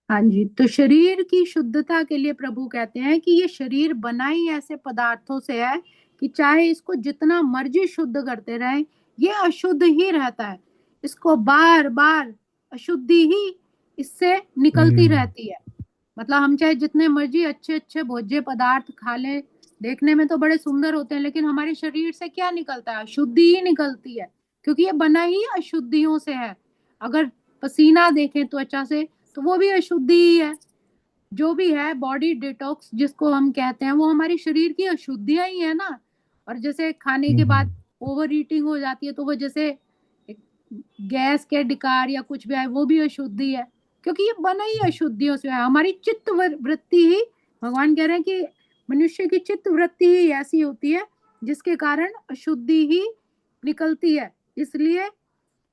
हाँ जी, तो शरीर की शुद्धता के लिए प्रभु कहते हैं कि ये शरीर बना ही ऐसे पदार्थों से है कि चाहे इसको जितना मर्जी शुद्ध करते रहें, ये अशुद्ध ही रहता है। इसको बार बार अशुद्धि ही इससे निकलती हम्म। रहती है। मतलब हम चाहे जितने मर्जी अच्छे अच्छे भोज्य पदार्थ खा लें, देखने में तो बड़े सुंदर होते हैं, लेकिन हमारे शरीर से क्या निकलता है? अशुद्धि ही निकलती है, क्योंकि ये बना ही अशुद्धियों से है। अगर पसीना देखें त्वचा से, तो वो भी अशुद्धि ही है। जो भी है बॉडी डिटॉक्स जिसको हम कहते हैं, वो हमारी शरीर की अशुद्धियां ही है ना। और जैसे खाने के बाद हम्म। ओवर ईटिंग हो जाती है, तो वो जैसे गैस के डिकार या कुछ भी आए, वो भी अशुद्धि है, क्योंकि ये बना ही अशुद्धियों से है। हमारी चित्त वृत्ति ही, भगवान कह रहे हैं कि मनुष्य की चित्त वृत्ति ही ऐसी होती है जिसके कारण अशुद्धि ही निकलती है। इसलिए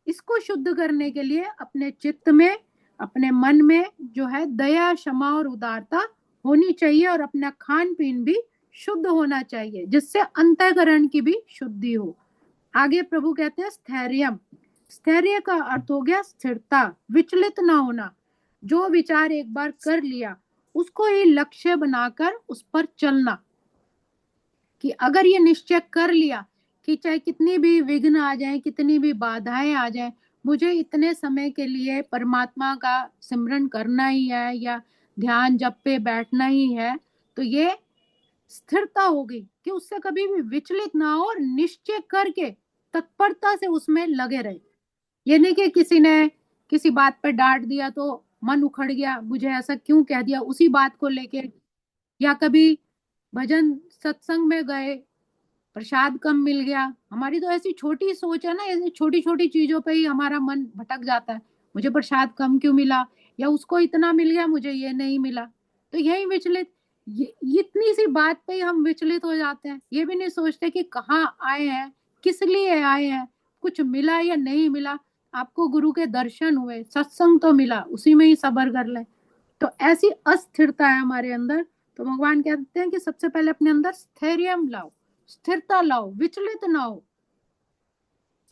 इसको शुद्ध करने के लिए अपने चित्त में, अपने मन में जो है दया, क्षमा और उदारता होनी चाहिए, और अपना खान पीन भी शुद्ध होना चाहिए, जिससे अंतःकरण की भी शुद्धि हो। आगे प्रभु कहते हैं स्थैर्यम। स्थैर्य का अर्थ हो गया स्थिरता, विचलित ना होना। जो विचार एक बार कर लिया, उसको ही लक्ष्य बनाकर उस पर चलना। कि अगर ये निश्चय कर लिया कि चाहे कितनी भी विघ्न आ जाए, कितनी भी बाधाएं आ जाए, मुझे इतने समय के लिए परमात्मा का सिमरन करना ही है या ध्यान जप पे बैठना ही है, तो ये स्थिरता होगी कि उससे कभी भी विचलित ना हो, और निश्चय करके तत्परता से उसमें लगे रहे। ये नहीं कि किसी ने किसी बात पर डांट दिया तो मन उखड़ गया, मुझे ऐसा क्यों कह दिया, उसी बात को लेके। या कभी भजन सत्संग में गए, प्रसाद कम मिल गया, हमारी तो ऐसी छोटी सोच है ना, ऐसी छोटी छोटी चीजों पे ही हमारा मन भटक जाता है। मुझे प्रसाद कम क्यों मिला, या उसको इतना मिल गया मुझे ये नहीं मिला। तो यही विचलित, ये इतनी सी बात पे ही हम विचलित हो जाते हैं। ये भी नहीं सोचते कि कहाँ आए हैं, किस लिए आए हैं, कुछ मिला या नहीं मिला। आपको गुरु के दर्शन हुए, सत्संग तो मिला, उसी में ही सबर कर ले। तो ऐसी अस्थिरता है हमारे अंदर। तो भगवान कहते हैं कि सबसे पहले अपने अंदर स्थैर्य लाओ, स्थिरता लाओ, विचलित ना हो।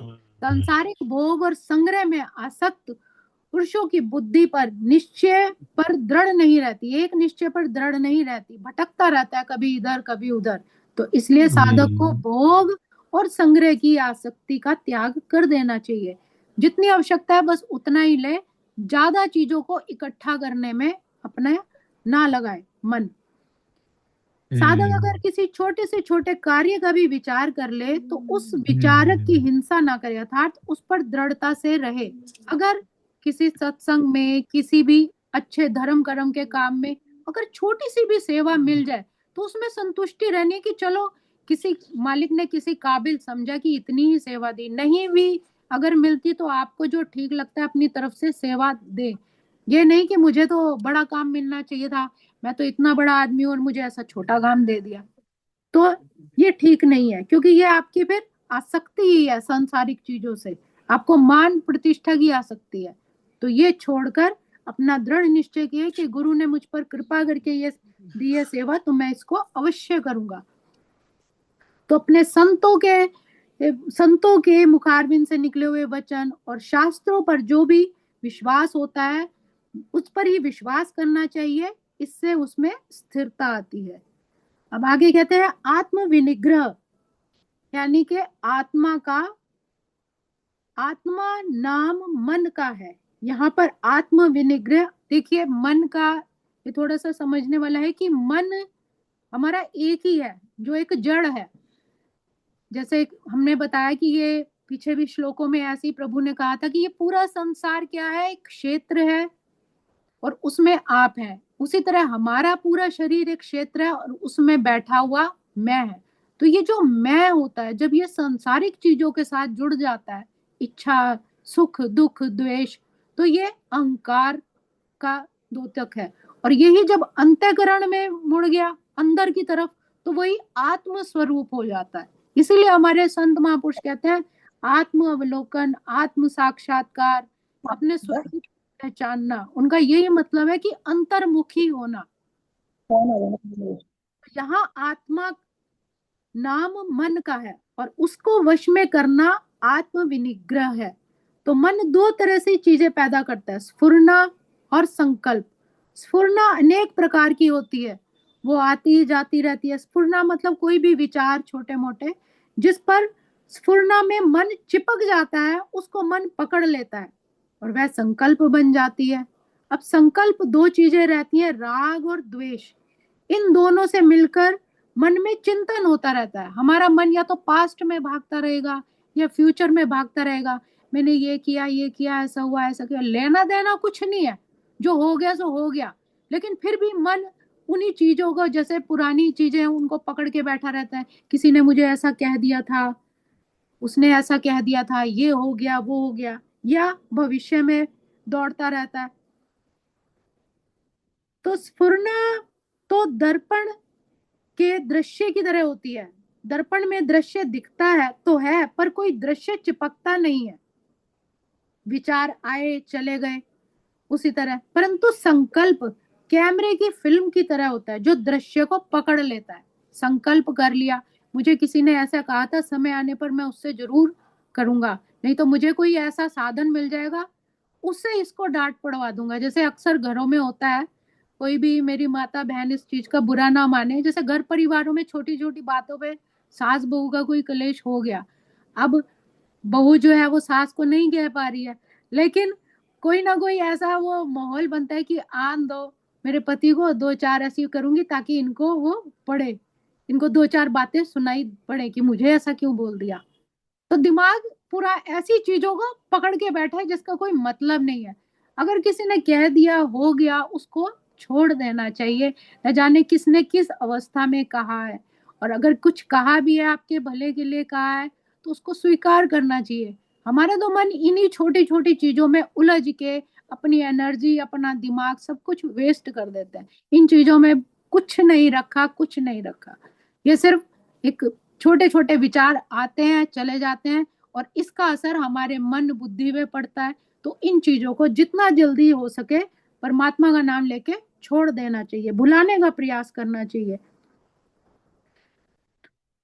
सांसारिक भोग और संग्रह में आसक्त पुरुषों की बुद्धि पर निश्चय पर दृढ़ नहीं रहती, एक निश्चय पर दृढ़ नहीं रहती, भटकता रहता है कभी इधर कभी उधर। तो इसलिए साधक को हम्म। भोग और संग्रह की आसक्ति का त्याग कर देना चाहिए। जितनी आवश्यकता है बस उतना ही ले, ज्यादा चीजों को इकट्ठा करने में अपना ना लगाए मन। साधक अगर हम्म। किसी छोटे से छोटे कार्य का भी विचार कर ले, तो उस विचारक की हम्म। हिंसा ना करे, अर्थात उस पर दृढ़ता से रहे। अगर किसी सत्संग में, किसी भी अच्छे धर्म कर्म के काम में अगर छोटी सी भी सेवा मिल जाए, तो उसमें संतुष्टि रहनी कि चलो, किसी मालिक ने किसी काबिल समझा कि इतनी ही सेवा दी, नहीं भी अगर मिलती तो आपको जो ठीक लगता है अपनी तरफ से सेवा दे। ये नहीं कि मुझे तो बड़ा काम मिलना चाहिए था, मैं तो इतना बड़ा आदमी हूं और मुझे ऐसा छोटा काम दे दिया। तो ये ठीक नहीं है, क्योंकि ये आपकी फिर आसक्ति ही है सांसारिक चीजों से, आपको मान प्रतिष्ठा की आसक्ति है। तो ये छोड़कर अपना दृढ़ निश्चय किए कि गुरु ने मुझ पर कृपा करके ये दी है सेवा, तो मैं इसको अवश्य करूंगा। तो अपने संतों के मुखारबिंद से निकले हुए वचन और शास्त्रों पर जो भी विश्वास होता है, उस पर ही विश्वास करना चाहिए। इससे उसमें स्थिरता आती है। अब आगे कहते हैं आत्म विनिग्रह, यानी कि आत्मा नाम मन का है। यहाँ पर आत्म विनिग्रह, देखिए मन का ये थोड़ा सा समझने वाला है कि मन हमारा एक ही है, जो एक जड़ है। जैसे हमने बताया कि ये पीछे भी श्लोकों में ऐसे ही प्रभु ने कहा था कि ये पूरा संसार क्या है, एक क्षेत्र है और उसमें आप हैं। उसी तरह हमारा पूरा शरीर एक क्षेत्र है और उसमें बैठा हुआ मैं है। तो ये जो मैं होता है, जब ये सांसारिक चीजों के साथ जुड़ जाता है, इच्छा, सुख, दुख, द्वेष, तो ये अहंकार का द्योतक है। और यही जब अंतःकरण में मुड़ गया अंदर की तरफ, तो वही आत्म स्वरूप हो जाता है। इसीलिए हमारे संत महापुरुष कहते हैं आत्म अवलोकन, आत्म साक्षात्कार, अपने स्वरूप पहचानना। उनका यही मतलब है कि अंतर्मुखी होना। यहाँ आत्मा नाम मन का है और उसको वश में करना आत्म विनिग्रह है। तो मन दो तरह से चीजें पैदा करता है, स्फुरना और संकल्प। स्फुरना अनेक प्रकार की होती है, वो आती जाती रहती है। स्फुरना मतलब कोई भी विचार छोटे मोटे जिस पर स्फुरना में मन चिपक जाता है, उसको मन पकड़ लेता है और वह संकल्प बन जाती है। अब संकल्प दो चीजें रहती हैं, राग और द्वेष। इन दोनों से मिलकर मन में चिंतन होता रहता है। हमारा मन या तो पास्ट में भागता रहेगा या फ्यूचर में भागता रहेगा। मैंने ये किया, ऐसा हुआ, ऐसा किया, लेना देना कुछ नहीं है, जो हो गया सो हो गया। लेकिन फिर भी मन उन्हीं चीजों को, जैसे पुरानी चीजें हैं, उनको पकड़ के बैठा रहता है। किसी ने मुझे ऐसा कह दिया था, उसने ऐसा कह दिया था, ये हो गया, वो हो गया, या भविष्य में दौड़ता रहता है। तो स्फुरना तो दर्पण के दृश्य की तरह होती है। दर्पण में दृश्य दिखता है तो है, पर कोई दृश्य चिपकता नहीं है। विचार आए चले गए उसी तरह। परंतु संकल्प कैमरे की फिल्म की तरह होता है, जो दृश्य को पकड़ लेता है। संकल्प कर लिया, मुझे किसी ने ऐसा कहा था, समय आने पर मैं उससे जरूर करूंगा, नहीं तो मुझे कोई ऐसा साधन मिल जाएगा, उससे इसको डांट पड़वा दूंगा। जैसे अक्सर घरों में होता है, कोई भी मेरी माता बहन इस चीज का बुरा ना माने, जैसे घर परिवारों में छोटी छोटी बातों पे सास बहू का कोई कलेश हो गया। अब बहू जो है वो सास को नहीं कह पा रही है, लेकिन कोई ना कोई ऐसा वो माहौल बनता है कि आन दो, मेरे पति को दो चार ऐसी करूंगी ताकि इनको वो पड़े, इनको दो चार बातें सुनाई पड़े कि मुझे ऐसा क्यों बोल दिया। तो दिमाग पूरा ऐसी चीजों को पकड़ के बैठा है जिसका कोई मतलब नहीं है। अगर किसी ने कह दिया, हो गया, उसको छोड़ देना चाहिए। न जाने किसने किस अवस्था में कहा है, और अगर कुछ कहा भी है आपके भले के लिए कहा है, तो उसको स्वीकार करना चाहिए। हमारा तो मन इन्हीं छोटी छोटी चीजों में उलझ के अपनी एनर्जी, अपना दिमाग सब कुछ वेस्ट कर देते हैं। इन चीजों में कुछ नहीं रखा, कुछ नहीं रखा। ये सिर्फ एक छोटे छोटे विचार आते हैं चले जाते हैं, और इसका असर हमारे मन बुद्धि में पड़ता है। तो इन चीजों को जितना जल्दी हो सके परमात्मा का नाम लेके छोड़ देना चाहिए, भुलाने का प्रयास करना चाहिए।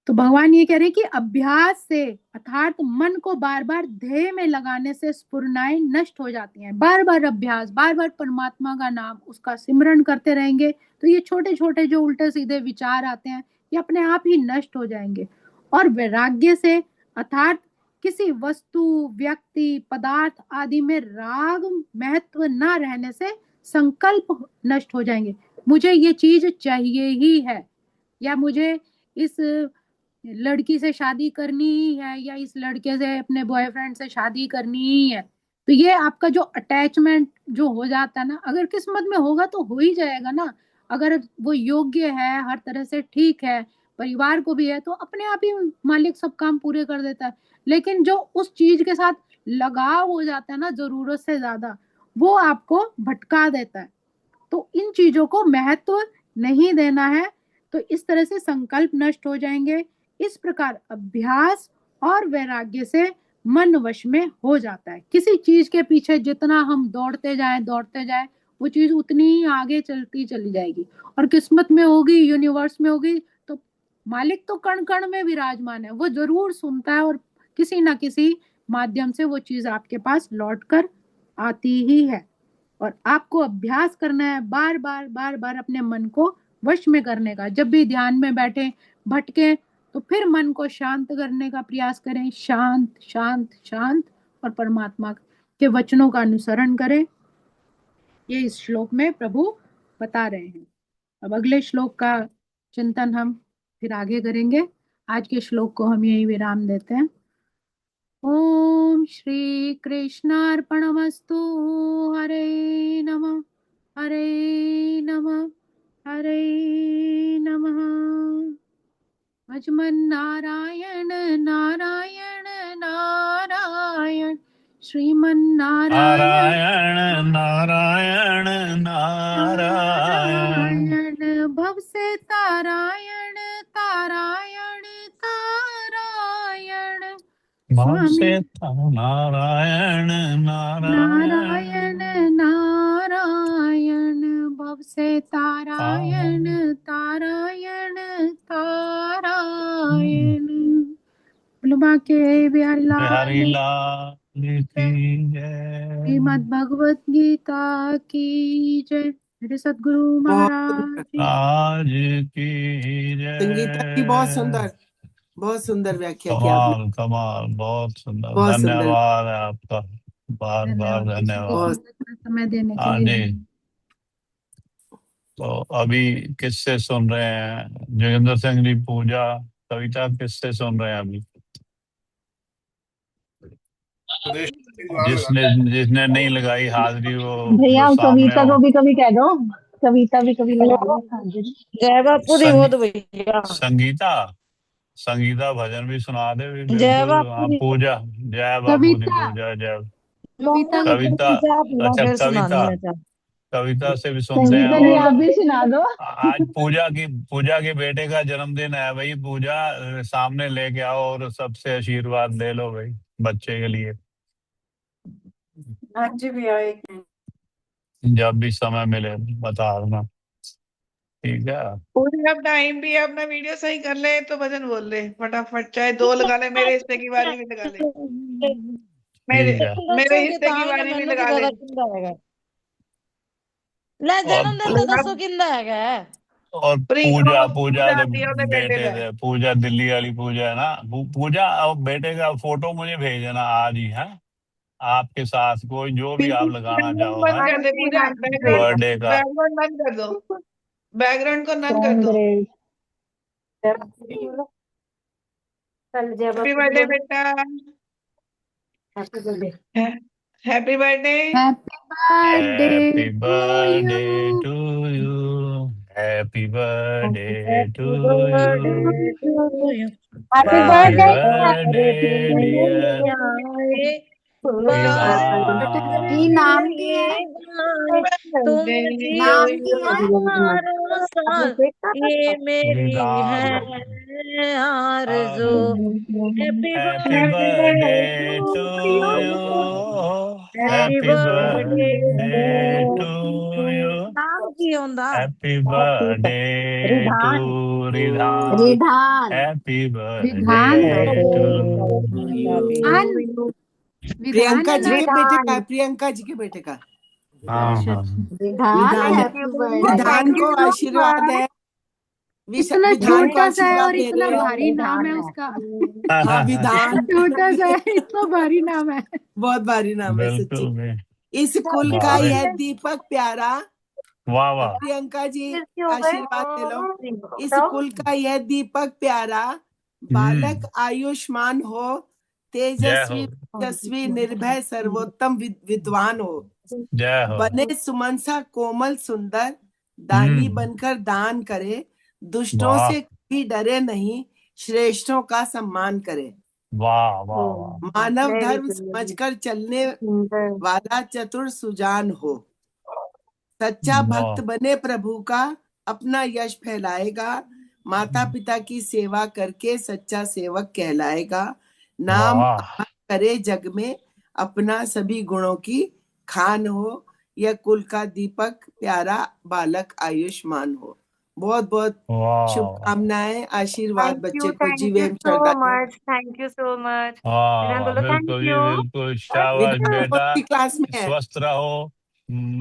तो भगवान ये कह रहे हैं कि अभ्यास से, अर्थात मन को बार बार ध्येय में लगाने से स्फुरनाएं नष्ट हो जाती हैं। बार बार अभ्यास, बार बार परमात्मा का नाम, उसका सिमरन करते रहेंगे तो ये छोटे छोटे जो उल्टे सीधे विचार आते हैं, ये अपने आप ही नष्ट हो जाएंगे। और वैराग्य से, अर्थात किसी वस्तु, व्यक्ति, पदार्थ आदि में राग महत्व न रहने से संकल्प नष्ट हो जाएंगे। मुझे ये चीज चाहिए ही है, या मुझे इस लड़की से शादी करनी ही है, या इस लड़के से, अपने बॉयफ्रेंड से शादी करनी ही है। तो ये आपका जो अटैचमेंट जो हो जाता है ना, अगर किस्मत में होगा तो हो ही जाएगा ना। अगर वो योग्य है, हर तरह से ठीक है, परिवार को भी है, तो अपने आप ही मालिक सब काम पूरे कर देता है। लेकिन जो उस चीज के साथ लगाव हो जाता है ना जरूरत से ज्यादा, वो आपको भटका देता है। तो इन चीजों को महत्व नहीं देना है। तो इस तरह से संकल्प नष्ट हो जाएंगे। इस प्रकार अभ्यास और वैराग्य से मन वश में हो जाता है। किसी चीज के पीछे जितना हम दौड़ते जाएं, वो चीज उतनी ही आगे चलती चली जाएगी। और किस्मत में होगी, यूनिवर्स में होगी, तो मालिक तो कण कण में विराजमान है, वो जरूर सुनता है, और किसी ना किसी माध्यम से वो चीज आपके पास लौट कर आती ही है। और आपको अभ्यास करना है, बार बार बार बार अपने मन को वश में करने का। जब भी ध्यान में बैठे, भटके, तो फिर मन को शांत करने का प्रयास करें। शांत शांत शांत, और परमात्मा के वचनों का अनुसरण करें। ये इस श्लोक में प्रभु बता रहे हैं। अब अगले श्लोक का चिंतन हम फिर आगे करेंगे। आज के श्लोक को हम यही विराम देते हैं। ओम श्री कृष्णार्पणमस्तु। हरे नमः, हरे नमः, हरे नमः। भजमन नारायण नारायण नारायण, श्रीमन नारायण नारायण नारायण नारायण, नारायण। भव से तारायण तारायण तारायण, भव स्वामी से नारायण नारायण, नारायण नारायण। भव से तारायण तारायण तारायण। बुलबा के बिहारी बिहारी लाल लाल जय। की जय। श्रीमद् भगवत गीता की जय। मेरे सदगुरु बहुत महाराज की आज की संगीता जी जय। बहुत सुंदर व्याख्या किया आपने, कमाल कमाल, बहुत सुंदर, बहुत सुंदर, धन्यवाद है आपका, बार बार धन्यवाद किसी को धन्यवाद। सुनने का समय देने के हाँ लिए। जी, तो अभी किससे सुन रहे हैं? जोगिंदर सिंह जी, पूजा, कविता, किससे सुन रहे हैं अभी? जिसने जिसने नहीं लगाई हाजिरी, वो भैया जो सामने कविता हो। को भी कभी कह दो, कविता भी कभी लगा लो। हाँ जी। जय बापू दी संगी, बोध भैया। संगीता संगीता भजन भी सुना दे भी, जय बिल्कुल। बापू हाँ, दी। पूजा, जय बापू दी कविता पूजा, जय कविता भी कविता। चाह पीवा अच्छा, फिर कविता, सुनानी है चाह। कविता से भी सुनते हैं। संगीता जी और आप भी सुना दो। आज पूजा के बेटे का जन्मदिन है भाई। पूजा, सामने लेके आओ और सबसे आशीर्वाद ले लो भाई, बच्चे के लिए। हाँ जी भैया, एक मिनट। जब भी समय मिले बता देना, ठीक है? पूरे अब टाइम भी है, अपना वीडियो सही कर ले तो भजन बोल ले फटाफट, चाहे 2 लगा ले, मेरे हिस्से की बारी भी लगा ले, मेरे ठीक है। मेरे दसो कि हिस्से की ताई ने बारी भी मैनू की लगा ले। पता किंदा हैगा ले और जन्मदिन तो दसो किंदा हैगा। और प्रिया पूजा और पूजा पूजा दे आती है ਉਹਦੇ बेटे बेटे ਦਾ। से, पूजा दिल्ली वाली पूजा है ना, पूजा और बेटे का फोटो मुझे भेज देना आज ही, है? आपके साथ कोई जो भी आप लगाना चाहो, बंद है? कर दे पूजा, बैकग्राउंड बर्थडे का। बैकग्राउंड बंद कर दो, बैकग्राउंड को नन कर दो। कांग्रेस। हैप्पी बर्थडे बेटा, happy birthday. Happy happy birthday birthday to to you, happy birthday to happy you, birthday to you. Happy happy birthday birthday dear आए ईदान। की नाम की है? तुम नाम जियो की है? हजारों साल, ये मेरी है Idaan. Arzoo. Happy happy birthday birthday to to you. You, happy happy birthday birthday to you, नाम की होंदा। Happy birthday to Ridhan. Ridhan, Ridhan. Happy birthday Vidhan to Vidhan Vidhan Priyanka है जी ना। के बेटे का है, प्रियंका जी के बेटे का। हाँ अच्छा हाँ। अच्छा, रिधान विधान हैप्पी बर्थडे। विधान को आशीर्वाद है, इतना विधान को छोटा सा है आशीर्वाद और दे इतना रहे हैं। भारी नाम है रिधान है। उसका। हाँ, विधान छोटा सा है, इतना भारी नाम है। बहुत भारी नाम है बिल्कुल सच्ची। भी। इस कुल का वाह यह दीपक प्यारा। वाह वाह। प्रियंका जी आशीर्वाद दे लो। इस कुल का यह दीपक प्यारा, बालक आयुष्मान हो, जय तेजस्वी हो, तेजस्वी निर्भय सर्वोत्तम विद्वान हो, जय हो। बने सुमनसा कोमल सुंदर, दानी बनकर दान करे, दुष्टों वाह से कभी डरे नहीं, श्रेष्ठों का सम्मान करे, वाह वाह वाह। मानव धर्म समझकर चलने वाला चतुर सुजान हो, सच्चा भक्त बने प्रभु का, अपना यश फैलाएगा, माता पिता की सेवा करके सच्चा सेवक कहलाएगा, नाम वाह अमर करे जग में, अपना सभी गुणों की खान हो, यह कुल का दीपक प्यारा बालक आयुष्मान हो। बहुत बहुत वाह शुभकामनाएं, आशीर्वाद बच्चे को Thank जीवे you so Shraddha. much. Thank you so much. वाह, Vinay, thank बिल्कुल जी, you. बिल्कुल। शाबाश विधान बेटा, कौन सी क्लास में है? स्वस्थ रहो,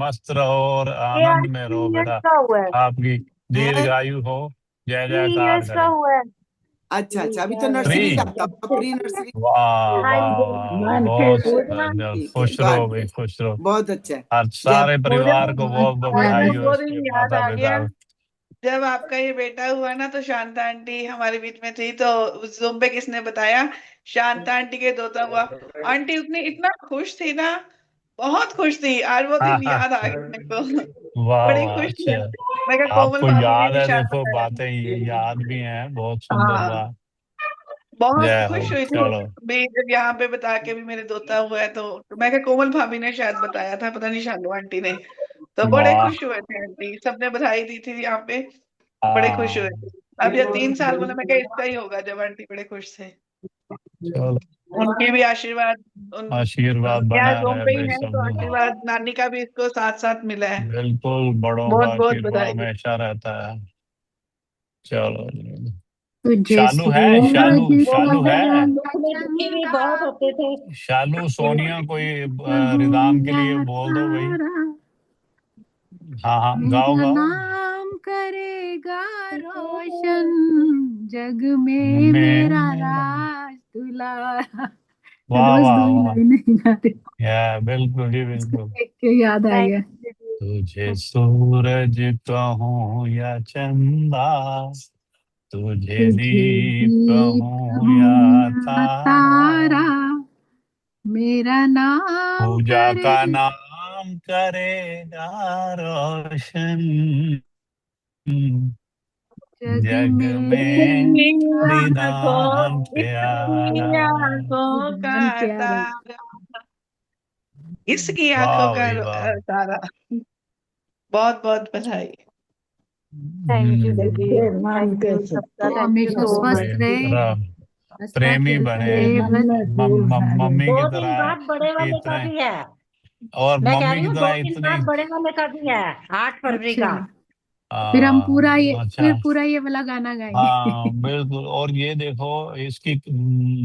मस्त रहो और ये आनंद आज में रहो 3 बेटा। years का हुआ है, आपकी दीर्घायु हो, जय 3 जयकार years का करे। हुआ है। अच्छा अच्छा, अभी तो 3। नर्सरी जाता होगा, प्री नर्सरी। वाह हाँ वाह, जी, बहुत ठीक है, खुश रहो गॉड भाई, ब्लेस, खुश रहो। बहुत अच्छा है। और जय सारे परिवार को बहुत बहुत बधाई हो वो इसके दिन याद माता आ पिता गया, को। जब आपका ये बेटा हुआ ना तो शांता आंटी हमारे बीच में थी, तो उस Zoom पे किसने बताया शांता आंटी के दोता हुआ। आंटी उतनी इतना खुश थी ना, बहुत खुश थी, आज वो दिन याद आ गया मेरे को। वाह बड़ी वाह, खुश थी। अच्छा। मैं कहा कोमल आपको भाभी ने याद भी है, शायद देखो बताया। बातें याद भी हैं, बहुत सुंदर हाँ, बात। बहुत जय हो, खुश हुई थी चलो। भी जब यहाँ पे बता के भी मेरे दोता हुआ है, तो मैं कहा कोमल भाभी ने शायद बताया था, पता नहीं शानू आंटी ने। तो बड़े वाह। खुश हुए थे आंटी, सबने बधाई दी थी यहाँ पे, बड़े खुश हुए हाँ, थे। अब ये 3 साल बोला, मैं कहा इसका ही होगा जब आंटी बड़े खुश थे। चलो, उनके भी आशीर्वाद, उन आशीर्वाद यहाँ बना रूम रहे पे ही भाई है सब तो लोग। आशीर्वाद नानी का भी इसको साथ साथ मिला है। बिल्कुल, बड़ों का बहुत बहुत आशीर्वाद बधाई। हमेशा रहता है। चलो जी। तुझे शालू है, शालू सूरज शालू की है, दुख में दुखी भी बहुत होते थे। शालू सोनिया कोई हो रिदान के या लिए बोल दो भाई। तारा, हाँ हाँ गाओ मेरा गाओ। नाम करेगा रोशन, जग में मेरा राज दुलारा। वाह रोज वाह दो ही वाह, लाइनें गाते, बिल्कुल जी बिल्कुल। देख के याद आ गया। तुझे सूरज कहूँ या चंदा, तुझे तुझे दीप दीप कहूँ हूँ या या तारा, तारा, मेरा नाम पूजा करे का नाम करेगा रोशन, जग जग में में तेरी आंखों नाम इसकी प्यारा। आंखों का जान प्यारा। तारा, इसकी आंखों वाह का भाई वाह। तारा। बहुत बहुत बधाई। थैंक यू हम्म, दीदी, सच्चे मन थैंक के यू सबका, सच्चे वो थैंक यू हमेशा सो स्वस्थ मच। रहे, हंसता प्रेमी खेलता बने, रहे, मन बस में फूल भरे। मम्मी दो की दिन तरह बाद बड़े वाले का इतने, भी है। और मैं कह मम्मी रही की हूँ तरह 2 दिन इतनी। बाद बड़े वाले का भी है, 8 फरवरी अच्छा। का। फिर हम पूरा ये अच्छा। पूरा ये वाला गाना गाएंगे। हाँ बिल्कुल। और ये देखो, इसकी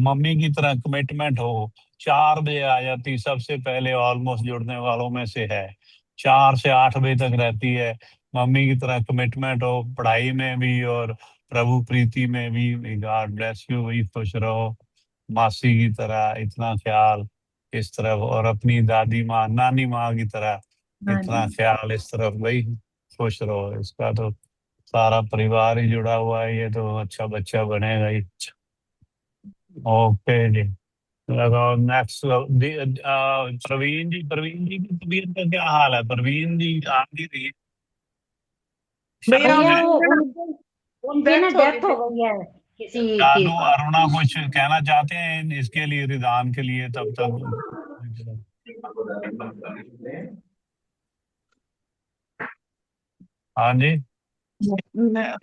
मम्मी की तरह कमिटमेंट हो, 4 बजे आ जाती, सबसे पहले ऑलमोस्ट जुड़ने वालों में से है, 4 से 8 बजे तक रहती है। मम्मी की तरह कमिटमेंट हो, पढ़ाई में भी और प्रभु प्रीति में भी। गॉड ब्लेस यू, वही खुश रहो, मासी की तरह इतना ख्याल इस तरफ, और अपनी दादी माँ नानी माँ की तरह हाँ इतना जी। ख्याल इस तरफ, भाई खुश रहो। इसका तो सारा परिवार ही जुड़ा हुआ है, ये तो अच्छा बच्चा बनेगा ही। ओके जी, लगाओ नेक्स्ट। प्रवीण जी की तबीयत का क्या हाल है? प्रवीण जी आ नहीं रही भैया शायद। भैया मैं वो उनकी उनकी ना डेथ हो गई डेथ थी। हो गई है किसी की। शालू अरुणा कुछ कहना चाहते हैं इसके लिए, रिदान के लिए? तब तक हाँ जी। न-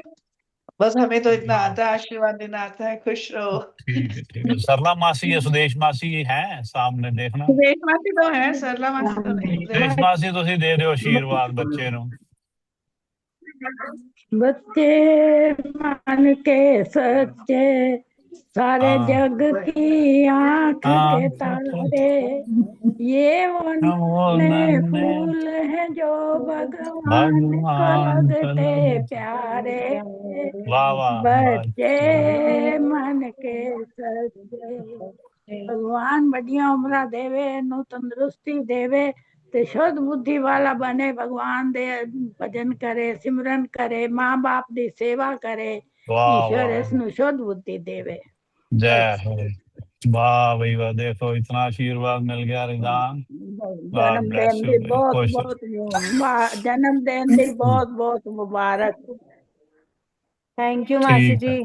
बस हमें तो इतना आता है, आशीर्वाद देना आता है, खुश रहो। ठीक है ठीक है। सरला मासी या सुदेश मासी है सामने, देखना। सुदेश मासी तो है, सरला मासी तो नहीं, सुदेश सुदेश मासी तुसी दे रहे हो आशीर्वाद बच्चे नु। बच्चे मन के सच्चे, सारे हाँ जग की आंख हाँ, के तारे, ये वो वो नन्हे नन्हे फूल हैं जो भगवान को भगवान लगते कल। प्यारे। वाह वाह बच्चे बच्चे। मन के सच्चे, भगवान बढ़िया उम्र देवे, नु तंदुरुस्ती देवे, ते शुद्ध बुद्धि वाला बने, भगवान दे भजन करे, सिमरन करे, माँ बाप दी सेवा करे, वाह ईश्वर वाह, इसनु शुद्ध बुद्धि देवे। जय हो। वाह भाई वाह, देखो इतना आशीर्वाद मिल गया रिदान। गॉड ब्लेस जन्मदिन यू दी भाई, बहुत खुश। बहुत जन्मदिन दी बहुत बहुत मुबारक। थैंक यू मासी ठीक है। जी।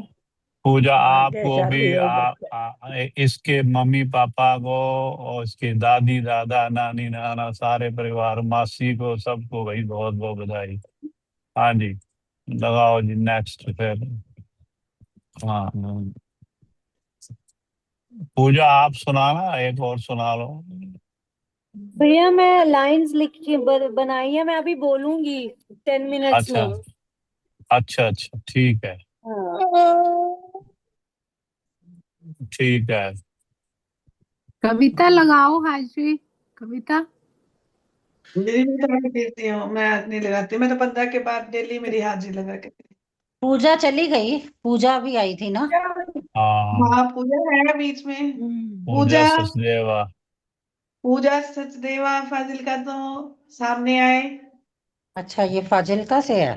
पूजा आगे आपको भी, शादी हो बच्चा। इसके मम्मी पापा को, और इसके दादी दादा नानी नाना सारे परिवार, मासी को, सबको भाई बहुत बहुत बधाई। हाँ जी, लगाओ जी नेक्स्ट फिर। हाँ पूजा आप सुनाना, एक और सुना लो। भैया मैं लाइंस लिख के बनाई है, मैं अभी बोलूंगी 10 मिनट्स अच्छा में। अच्छा अच्छा, ठीक है हाँ। ठीक है। कविता लगाओ हाजरी, कविता। मेरी भी तो मैं देती हूँ, मैं नहीं लगाती, मैं तो 15 के बाद डेली मेरी हाजिरी लगा के। पूजा चली गई, पूजा भी आई थी ना। हाँ हाँ पूजा है बीच में। पूजा पूजा, सचदेवा। पूजा सचदेवा फाजिल का तो सामने आए। अच्छा ये फाजिल्का से है।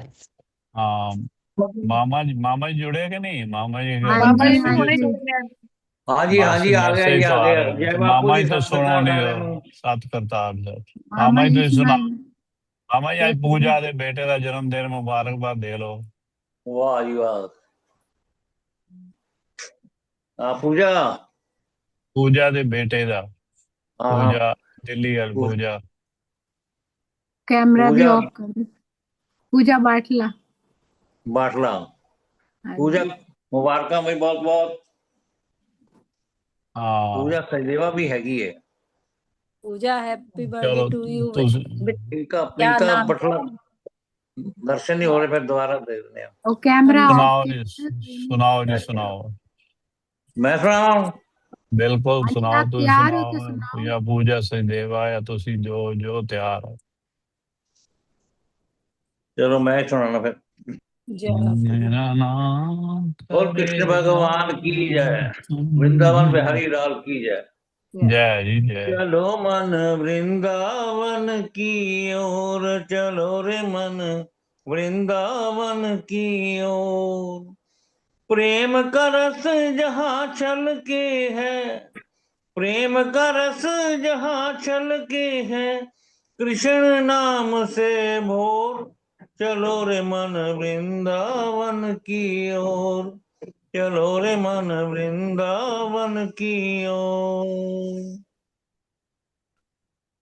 हाँ मामा जी जुड़े कि नहीं? मामा जी हाँ के मामा जी तो जी, हाँ होने मैसेज, जी। चाहिए। हाँ जी आ गया मैसेज जी तो आ आ गया। रहे हैं, जय तो बापू मामा जी, जी तो सत सुनो करतार नहीं सारे हो, नूं। सत करतार साहब। मामा मामा जी जी तो सुना, सुनाएंगे। मामा जी आज पूजा दे बेटे का जन्मदिन मुबारकबाद दे लो। वाह जी वाह। हाँ पूजा। पूजा दे बेटे का, हाँ हाँ पूजा दिल्ली वाली पूजा। कैमरा भी पूजा ऑफ कर दे। पूजा बाटला। बाटला। हाँ पूजा जी। मुबारक भाई बहुत बहुत। हाँ पूजा सचदेवा भी हैगी है। पूजा हैप्पी बर्थडे चलो टू यू। तो इनका क्या इनका नाम? बटला दर्शन नहीं हो रहे, फिर दोबारा दे देने हैं। और कैमरा ऑफ सुनाओ जी, किया है। सुनाओ जी अच्छा सुनाओ। मैं सुनाऊं। बिल्कुल हाँ जी, सुनाओ, आप तो तैयार हो तो सुनाओ। सुनाओ। या पूजा सचदेवा या तुसी जो जो तैयार हो। चलो मैं सुनाना फिर। मेरा नाम और कृष्ण करेगा भगवान की जय, वृंदावन बिहारी लाल की जय। जय जी जय। चलो मन वृंदावन की ओर, चलो रे मन वृंदावन की ओर। प्रेम का रस जहाँ छलके है, प्रेम का रस जहाँ छलके है, कृष्ण नाम से भोर। चलो रे मन वृंदावन की ओर, चलो रे मन वृंदावन की ओर।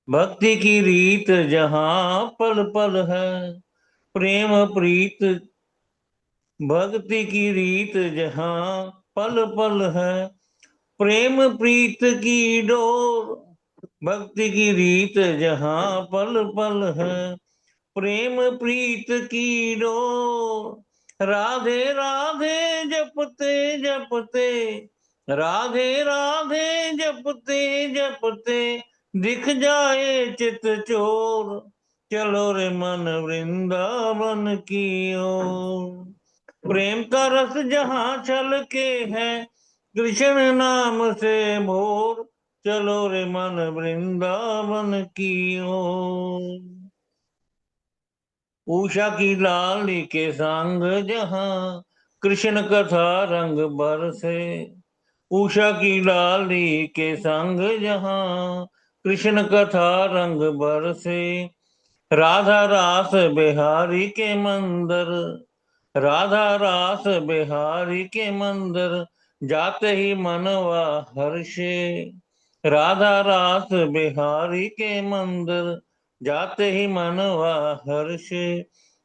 भक्ति की रीत जहाँ पल पल है, प्रेम प्रीत भक्ति की रीत जहाँ पल पल है, प्रेम प्रीत की डोर। भक्ति की रीत जहाँ पल पल है, प्रेम प्रीत की डोर। राधे राधे जपते जपते, राधे राधे जपते जपते, दिख जाए चित चोर। चलो रे मन वृंदावन की ओर। प्रेम का रस जहाँ छलके है, कृष्ण नाम से भोर। चलो रे मन वृंदावन की ओर। उषा की लाली के संग जहाँ, कृष्ण कथा रंग बरसे। उषा की लाली के संग जहाँ, कृष्ण कथा रंग बरसे। राधा रास बिहारी के मंदिर, राधा रास बिहारी के मंदिर, जाते ही मनवा हर्षे। राधा रास बिहारी के मंदिर, जाते ही मनवा हर्षे।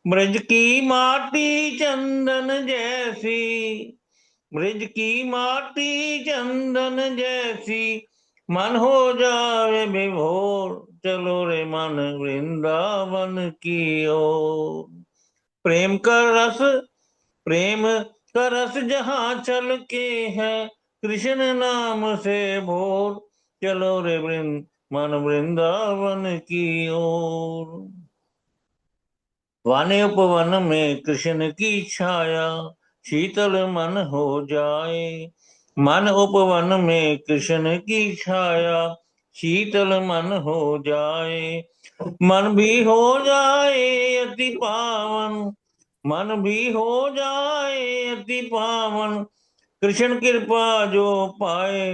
ब्रज की माटी चंदन जैसी, ब्रज की माटी चंदन जैसी, मन हो जाए विभोर। चलो रे मन वृंदावन की ओर। प्रेम का रस, प्रेम का रस जहाँ छलके है, कृष्ण नाम से भोर। चलो रे मन वृंदावन की ओर। वन उपवन में कृष्ण की छाया, शीतल मन हो जाए। मन उपवन में कृष्ण की छाया, शीतल मन हो जाए। मन भी हो जाए अति पावन, मन भी हो जाए अति पावन, कृष्ण कृपा जो पाए,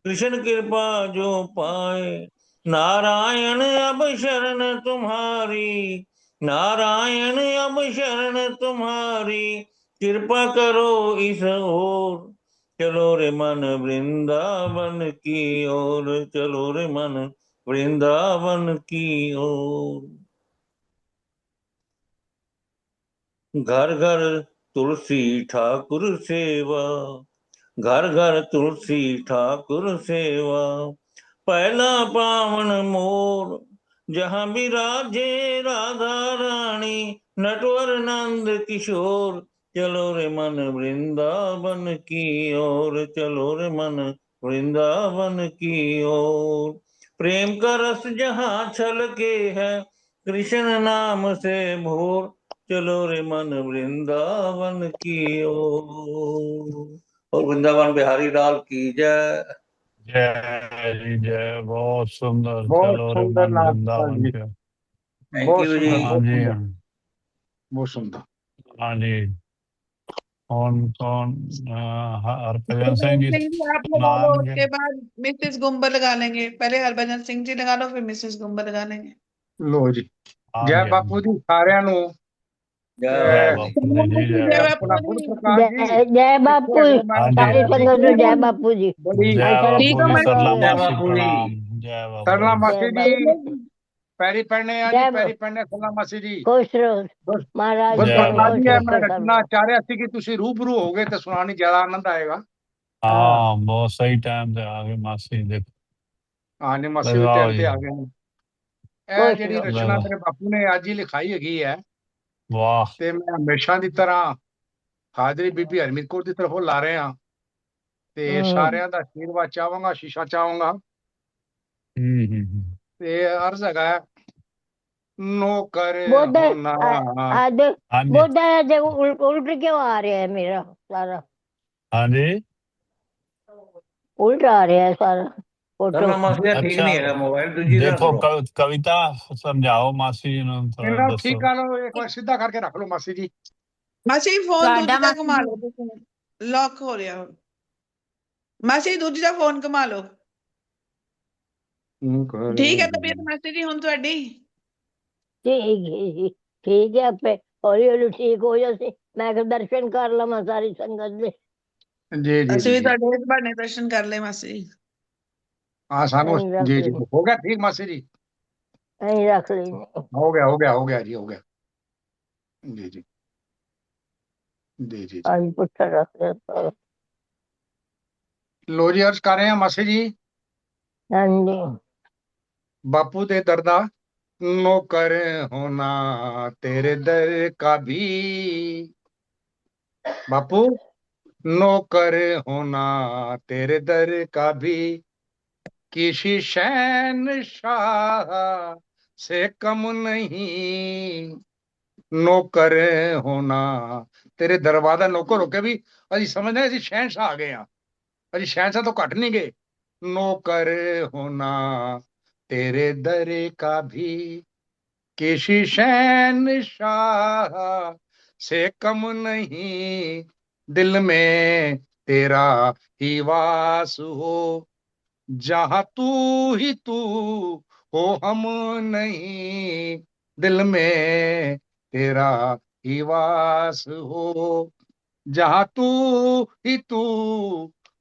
कृष्ण कृपा जो पाए। नारायण अब शरण तुम्हारी, नारायण अब शरण तुम्हारी, कृपा करो इस ओर। चलो रे मन वृंदावन की ओर, चलो रे मन वृंदावन की ओर। घर घर तुलसी ठाकुर सेवा, घर घर तुलसी ठाकुर सेवा। पहला पावन मोर, जहाँ विराजे राधा रानी, नटवर नंद किशोर। चलो रे मन वृंदावन की ओर, चलो रे मन वृंदावन की ओर। प्रेम का रस जहाँ छलके है, कृष्ण नाम से भोर। चलो रे मन वृंदावन की ओर। और वृंदावन बिहारी लाल की जय। जय जी जय। बहुत सुंदर। बहुत चलो रे सुंदर मन नाचपाल वृंदावन जी, के। थैंक बहुत यू सुंदर, जी। हाँ बहुत जी सुंदर, हाँ। बहुत सुंदर। हाँ जी। कौन कौन? हरभजन सिंह हरभजन जी सिंह जी आप लगा लो, सुनाएंगे। उसके बाद मिसेस गुम्बा लगा लेंगे। पहले हरभजन सिंह जी लगा लो, फिर मिसेस गुम्बा लगा लेंगे। लो जी, हाँ जय जी हाँ बापू जी। जी साਰਿਆਂ ਨੂੰ। जय जय जी। बापू जी जी जय जय बापू बापू अपना जी। गुरु जी। प्रकाश जी जय जय कितने बापू। हो? मैं हाँ जी सारी हाँ जी। संगत देखी को जय नहीं बापू जी। बड़ी। जय आज सारा बापू ठीक है जी। पूरा सरला जय मासी बापू जी। प्रणाम। जय बापू सरला जी। मासी जय जी बापू। पैरी पड़ने आ जी, जय पैरी पड़ने सरला मासी जी। खुश रहो बस महाराज बस जय स्वामी प्रकाश खुश जी बापू। है, मैं रखो सब रचना लोग। चाह रहा थी कि तुसी रूबरू हो गए तो सुनानी ज्यादा आनंद आएगा। हाँ बहुत सही टाइम से आ गए मासी। देखो हाँ जी, मासी भी लगाओ टाइम जी। ते आ गए हैं। ਇਹ खुश ਜਿਹੜੀ रहो। ਰਚਨਾ लगा। ਮੇਰੇ ਬਾਪੂ ਨੇ ਅੱਜ ਹੀ ਲਿਖਾਈ ਹੈਗੀ ਹੈ, वाह। ਤੇ ਮੈਂ ਹਮੇਸ਼ਾ ਦੀ ਤਰ੍ਹਾਂ ਹਾਜ਼ਰੀ ਬੀਬੀ ਹਰਮੀਤ ਕੌਰ ਦੀ ਤਰਫੋਂ ਲਾ ਰਹੇ ਹਾਂ, ਤੇ ਸਾਰਿਆਂ ਦਾ ਆਸ਼ੀਰਵਾਦ ਚਾਹਾਂਗਾ, ਸ਼ੀਸ਼ਾ ਚਾਹਾਂਗਾ। हम्म। ਤੇ ਅਰਜ਼ ਹੈਗਾ नौकर बुध होना। आज हाँ जी, बुध है, देखो उल्ट क्यों आ रहा है मेरा सारा, हाँ जी। उल्ट आ रहा है सारा फोटो। તમે માસી ठीक अच्छा, नहीं है मोबाइल दूजी ना देखो करो। कविता समझाओ मासी जी ने थोड़ा इन्हों दसो। ठीक कर लो, एक बार सीधा करके रख लो मासी जी। ਮਾਸੀ ਫੋਨ ਤੁਹਾਡਾ ਦੂਜੀ ਦਾ ਮਾਸੀ ਘੁਮਾ ਜੀ ਲਓ ਤੁਸੀਂ, ਲੌਕ ਹੋ ਰਿਹਾ ਹੁਣ। ਮਾਸੀ ਦੂਜੀ ਦਾ ਫੋਨ ਘੁਮਾ ਲਓ। ਠੀਕ ਹੈ ਤਬੀਅਤ ਮਾਸੀ ਜੀ ਹੁਣ ਤੁਹਾਡੀ? ठीक है जी, ठीक है, आपे हौली हौली ठीक हो जासे, मैं के दर्शन कर लवा सारी संगत दे। जी जी ਅਸੀਂ जी ਵੀ जी ਤੁਹਾਡੇ ਇਸ ਬਹਾਨੇ ਦਰਸ਼ਨ ਕਰ ਲਏ ਮਾਸੀ ਜੀ। हाँ सानू नहीं रख जी जी ली, हो गया ठीक मासी जी। नहीं रख ली नहीं। हो गया हो गया हो गया जी, हो गया। जी जी जी जी जी। आज पुट्ठा रख लिया सारा। लो जी अर्ज कर रहे हैं मासी जी। हाँ जी। बापू दे दरदा नौकर होना तेरे दर का भी। बापू नौकर होना तेरे दर का भी, किसी शहनशाह से कम नहीं। नौकर होना तेरे दरवाजा नौकर होके भी अजी समझने अजी शहनशाह आ गए हैं, अजी शहनशाह तो घट नहीं गए। नौकर होना तेरे दर का भी, किसी शहनशाह से कम नहीं। दिल में तेरा ही वास हो, जहां तू ही तू हो हम नहीं। दिल में तेरा ही वास हो, जहां तू ही तू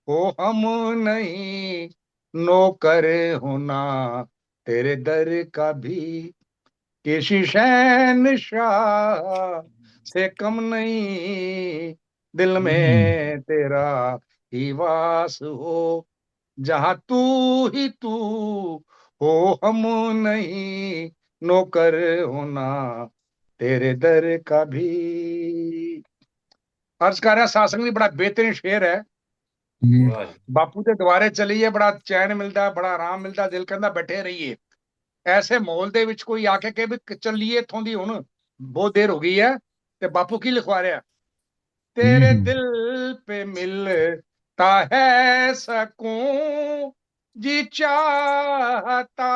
हो हम नहीं। नौकर होना तेरे दर का भी, किसी शहनशाह से कम नहीं। दिल में तेरा ही वास हो, जहां तू ही तू हो हम नहीं। नौकर होना तेरे दर का भी। अर्ज कर रहा सासंग जी, बड़ा बेहतरीन शेर है। वाह जी। बापू के द्वारे चलिए, बड़ा चैन मिलता है, बड़ा आराम मिलता है, दिल कहता बैठे रहिए। ऐसे माहौल ਦੇ ਵਿੱਚ ਕੋਈ ਆ ਕੇ ਕਹੇ ਵੀ ਚੱਲੀਏ ਇੱਥੋਂ ਦੀ, ਹੁਣ ਬਹੁਤ ਦੇਰ ਹੋ ਗਈ ਹੈ, ਤੇ ਬਾਪੂ ਕੀ ਲਿਖਵਾ ਰਿਹਾ? तेरे दिल पे मिलता है सकून, जी चाहता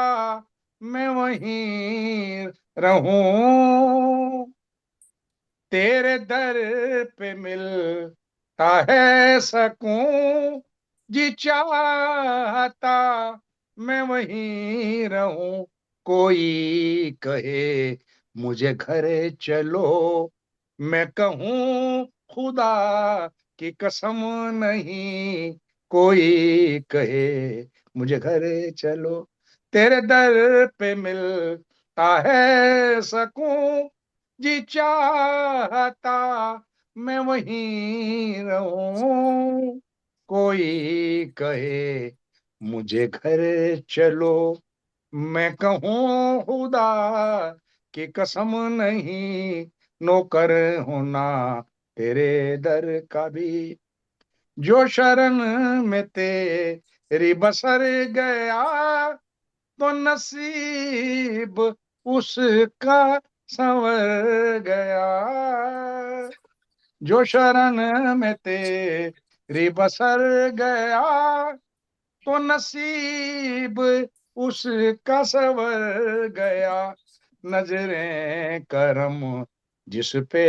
मैं वहीं रहूं। तेरे दर पे मिलता है सकून, जी चाहता मैं वहीं रहूं। कोई कहे मुझे घर चलो, मैं कहूँ खुदा की कसम नहीं। कोई कहे मुझे घर चलो, तेरे दर पे मिलता है सकून, जी चाहता मैं वहीं रहूं। कोई कहे मुझे घर चलो, मैं कहूँ खुदा की कसम नहीं। नौकर होना तेरे दर का भी, जो शरण में तेरी बसर गया, तो नसीब उसका संवर गया। जो शरण में तेरी बसर गया, तो नसीब उसका संवर गया। नजरें करम जिस पे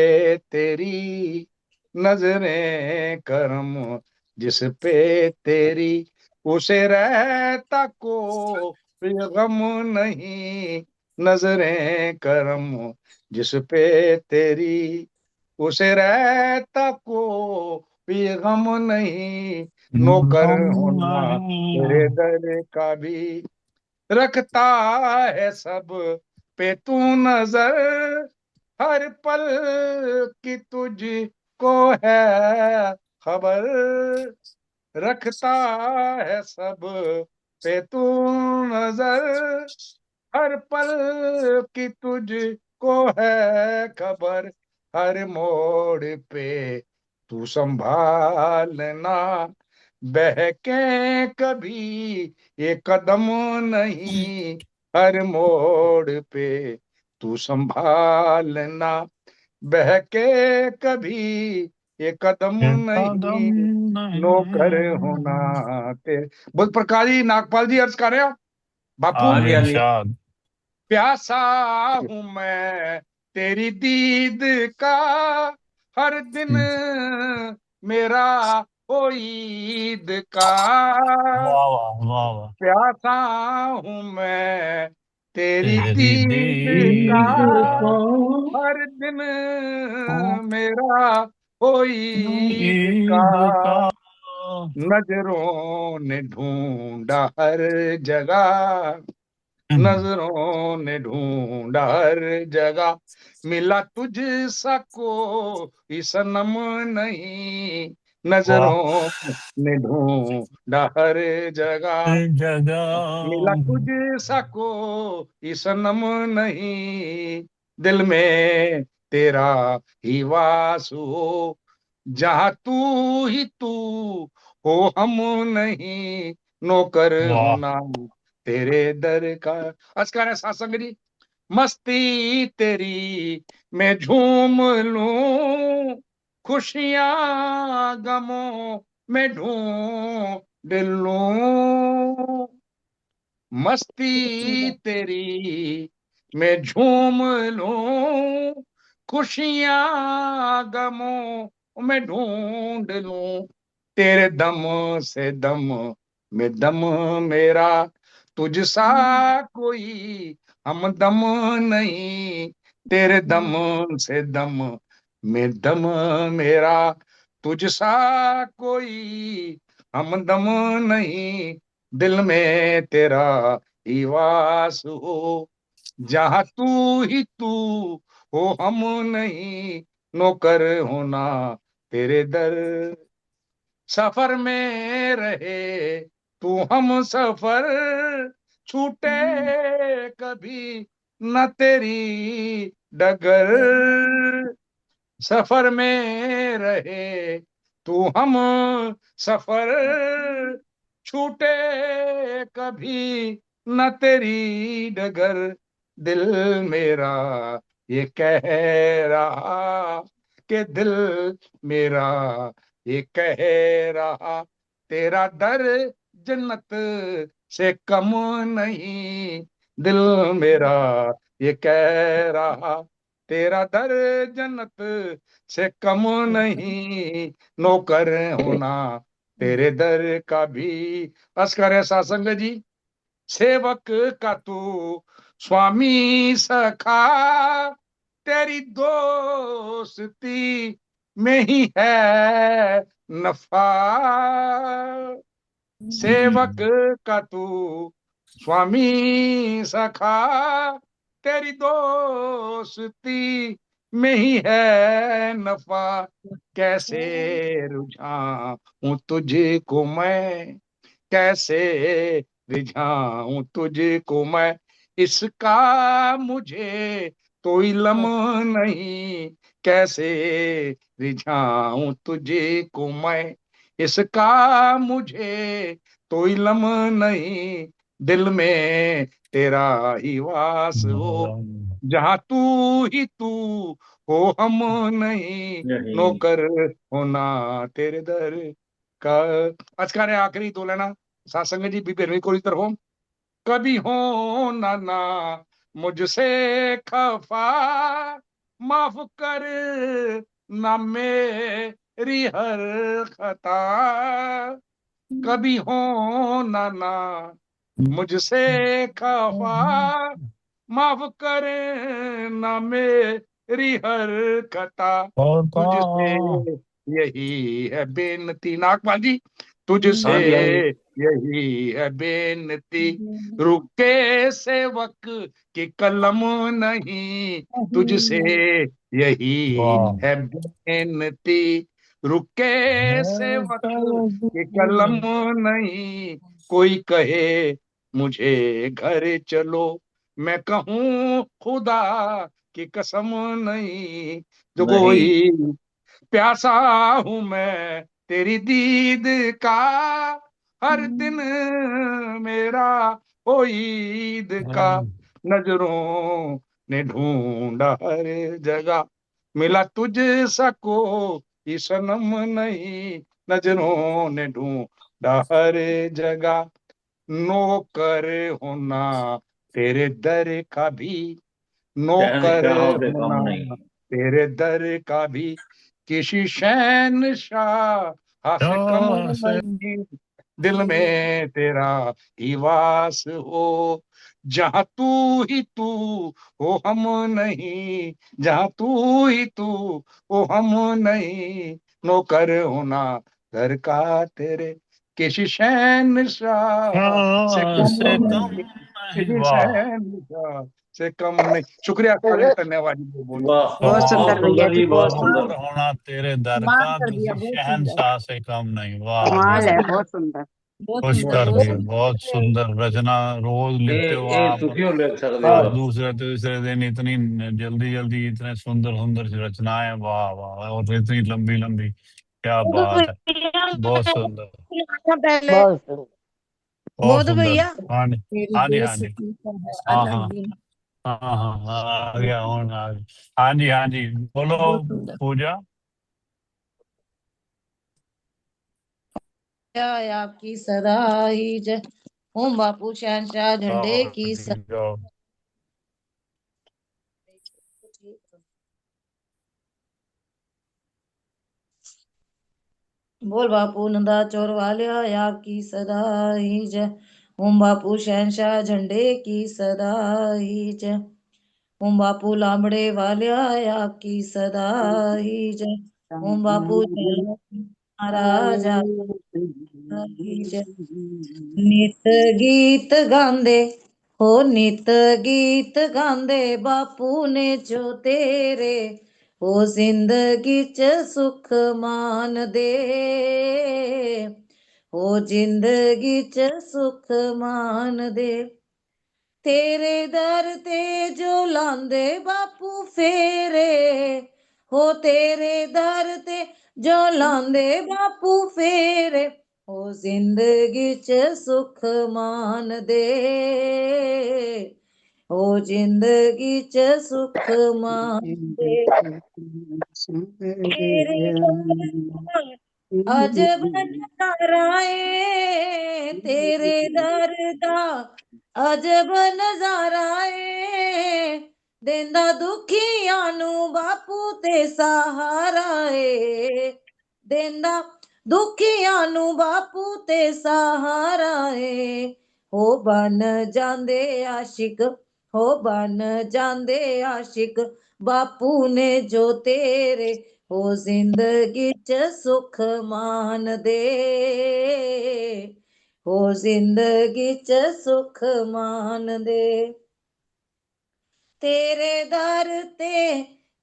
तेरी, नजरें करम जिस पे तेरी, उसे रहता कोई गम नहीं। नजरें करम जिस पे तेरी, उसे रहता कोई गम नहीं। नौकर होना तेरे दर का भी, रखता है सब पे तू नजर, हर पल की तुझको है खबर। रखता है सब पे तू नजर, हर पल की तुझको है खबर। हर मोड़ पे तू संभालना, बहके कभी ये कदम नहीं। हर मोड़ पे तू संभालना, बहके कभी ये कदम नहीं, नौकर होना तेरे। बुद्ध प्रकाश जी, नागपाल जी अर्ज कर रहे हो बापू। हाँ जी, हाँ जी। इरशाद। प्यासा हूं मैं तेरी दीद का, हर दिन मेरा हो ईद का। वाह वाह वाह वाह। प्यासा हूं मैं तेरी तेरी दीद का, दीद का हर दिन मेरा हो ईद का। ईद का। नजरों ने ढूंढा हर जगह, नजरों ने ढूंढा हर जगह, मिला तुझ सा कोई सनम नहीं। वाह नजरों ने ढूंढा हर जगह, मिला जगह। तुझ सा कोई सनम नहीं। दिल में तेरा ही वास हो, जहाँ तू ही तू हो, हम नहीं नौकर वाह होना तेरे दर का। अस्कार है सासंग जी। मस्ती तेरी मैं झूम लूं, खुशियां गमों में ढूंढ लूं। मस्ती तेरी मैं झूम लूं, खुशियां गमों में ढूंढ लूं। तेरे दम से दम में दम मेरा, तुझ सा कोई हमदम नहीं। तेरे दम से दम में दम मेरा, तुझ सा कोई हमदम नहीं। दिल में तेरा ही वास हो, जहाँ तू ही तू हो, हम नहीं नौकर होना तेरे दर। सफर में रहे तू हम सफर, छूटे कभी न तेरी डगर। सफर में रहे तू हम सफर, छूटे कभी न तेरी डगर। दिल मेरा ये कह रहा, कि दिल मेरा ये कह रहा, तेरा दर जन्नत से कम नहीं। दिल मेरा ये कह रहा, तेरा दर जन्नत से कम नहीं, नौकर होना तेरे दर का भी। अस्कर है सासंग जी। सेवक का तू स्वामी सखा, तेरी दोस्ती में ही है नफा। सेवक का तू स्वामी सखा, तेरी दोस्ती में ही है नफा। कैसे रुझाऊं तुझको मैं, कैसे रिझाऊं तुझको मैं, इसका मुझे तो इल्म नहीं। कैसे रिझाऊं तुझको मैं, इसका मुझे तो इल्म नहीं। दिल में तेरा ही वास हो, जहाँ तू ही तू हो, हम नहीं नौकर होना तेरे दर का। अचकार है आखिरी दो लेना सासंग जी बीबी को इधर हो। कभी हो ना मुझसे खफा, माफ कर ना मेरी हर खता। कभी हो ना मुझसे खफा, माफ करे ना मेरी हर खता। तुझसे यही है बेनती, नागपाल जी तुझसे हाँ जी, हाँ जी। यही है बेनती, रुके सेवक की कलम नहीं। तुझसे यही है बेनती, रुके सेवक की कलम नहीं। कोई कहे मुझे घर चलो, मैं कहूँ खुदा की कसम नहीं। जो नहीं। कोई प्यासा हूं मैं तेरी दीद का, हर दिन मेरा हो ईद का। नजरों ने ढूंढा हर जगह, मिला तुझ सको सनम नहीं, नजरों ने ढूंढा हर जगह। नौकर होना तेरे दर का भी, नौकर शहंशाहों से कम होना नहीं। तेरे दर का भी, किसी शहंशाह से कम नहीं, दिल में तेरा ही वास हो। जहाँ तू ही तू हो हम नहीं, जहाँ तू ही तू हो हम नहीं, नौकर होना घर का तेरे, किसी शहंशाह से कम से कम नहीं, नहीं। किसी वाह शहंशाह से कम नहीं। शुक्रिया धन्यवाद जी, बहुत वाह, बहुत सुंदर बहुत भैया सुंदर जी, जी, बहुत बहुत सुंदर। नौकर होना तेरे दर कमाल का, कर दिया, किसी बहुत सुंदर, शहंशाह से कम नहीं। वाह कमाल है, वाह, बहुत सुंदर, बहुत खुश सुंदर, कर बहुत दिए, सुंदर। बहुत सुंदर रचना। रोज लिखते हो ये आप, तुक्यों लिख सकते हो और आप। दूसरे तीसरे दिन इतनी जल्दी जल्दी इतने सुंदर सुंदर सी रचनाएं। वाह वाह, और इतनी लंबी लंबी, क्या मधु बात है। भैया बहुत सुंदर, पहले बहुत सुंदर। बहुत मधु सुंदर। भैया हाँ जी, तेरी हाँ जी, हाँ जी। बेइज्जती का है हाँ अलग हाँ दिन। हाँ हाँ हाँ, आ गया हूँ आ गया। हाँ जी, हाँ जी, बोलो बहुत सुंदर। पूजा। आपकी सदा ही जय। ओम बापू शहंशाह झंडे जाओ की जी, जाओ। बोल बापू नंदा चोर वालिया आपकी सदा ही जय। ओम बापू शहंशाह झंडे की सदा ही जय। ओम बापू लांबड़े वालिया आपकी सदा ही जय। ओम बापू महाराज आपकी जय। नित गीत गांदे हो, नित गीत गांदे बापू ने जो तेरे, ओ जिंदगी च सुख मान दे, ओ जिंदगी च सुख मान दे। तेरे दर ते जो लांदे बापू फेरे, हो तेरे दर ते जो लांदे बापू फेरे, ओ जिंदगी च सुख मान दे, ओ जिंदगी च सुख मान दे। तेरे दर अज नजारा ए, तेरे दर दा अजब नजारा ए, देंदा दुखियां नू बापू ते सहारा ए, देंदा दुखियां नू बापू ते सहारा ए। हो बन जांदे आशिक, हो बन जांदे आशिक बापू ने जो तेरे, ओ जिंदगी च सुख मान दे, ओ जिंदगी च सुख मान दे। तेरे दर ते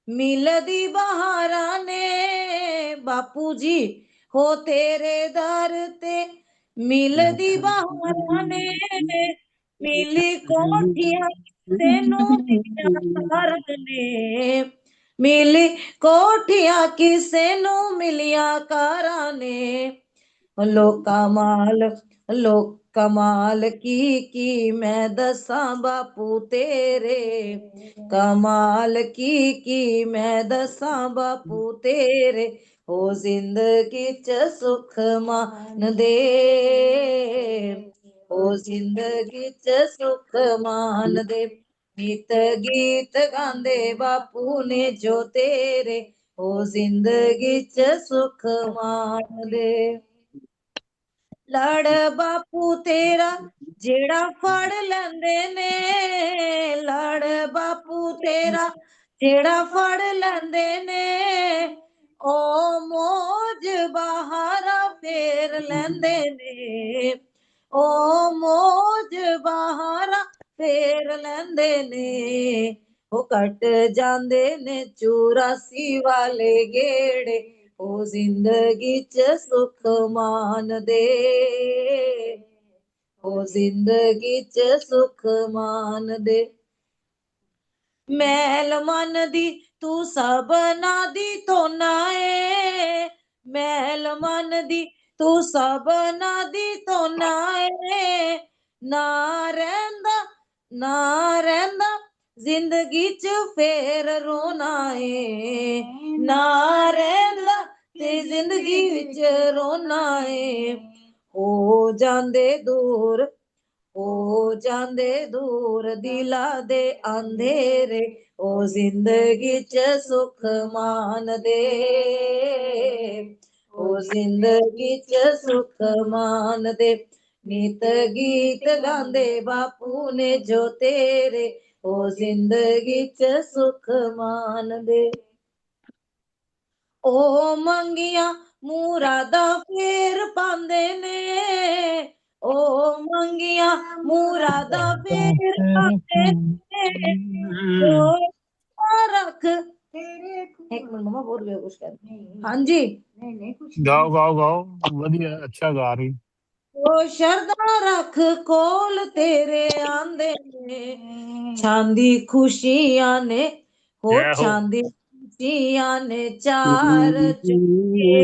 मिलदी बहारा ने बापू जी, हो तेरे दर ते मिलदी बहारा ने, मिली कोठियां तेनू मिलिया कारां ने, मिली कोठियां किसे नू मिलिया कारां ने। लोका माल, लोका माल की मैं दसां बापू तेरे, कमाल की मैं दसां बापू तेरे, ओ जिंदगी च सुख मान दे, ओ जिंदगी च सुख मान दे। गीत गीत गांदे बापू ने जो तेरे, ओ जिंदगी च सुख मान दे। लड़ बापू तेरा जेड़ा फड़ लेंदे ने, लड़ बापू तेरा जेड़ा फड़ लेंदे ने, ओ मौज बहारा फेर लेंदे ने, ओ मौज बहारा फेर लेंदे ने। ओ कट जांदे ने 84 वाले गेड़े, ओ जिंदगी च सुख मान दे, ओ जिंदगी च सुख मान दे। मैल मन दी तू सबना दी धोना ए, मैल मन दी तू सबना दी धोना ए, ना रैंदा, ना रैंदा जिंदगी च फेर रोना है ना रहिंदा ते जिंदगी विच रोना है हो जांदे दूर हो जांदे दूर दिला दे अंधेरे ओ जिंदगी च सुख मान दे ओ जिंदगी च सुख मान दे नित गीत गांदे बापू ने जो तेरे ओ जिंदगी च सुख मान दे ओ मंगिया मुरादा फेर पांदे ने ओ मंगिया मुरादा फेर पांदे ने ओ रख एक मिनट मम्मा बोल रहे हो कुछ कर हाँ जी गाओ गाओ गाओ वधिया अच्छा गा रही ओ शरदा रख कोल तेरे आंदे ने चांदी खुशियां ने हो जय हो चांदी खुशियां ने चार चुके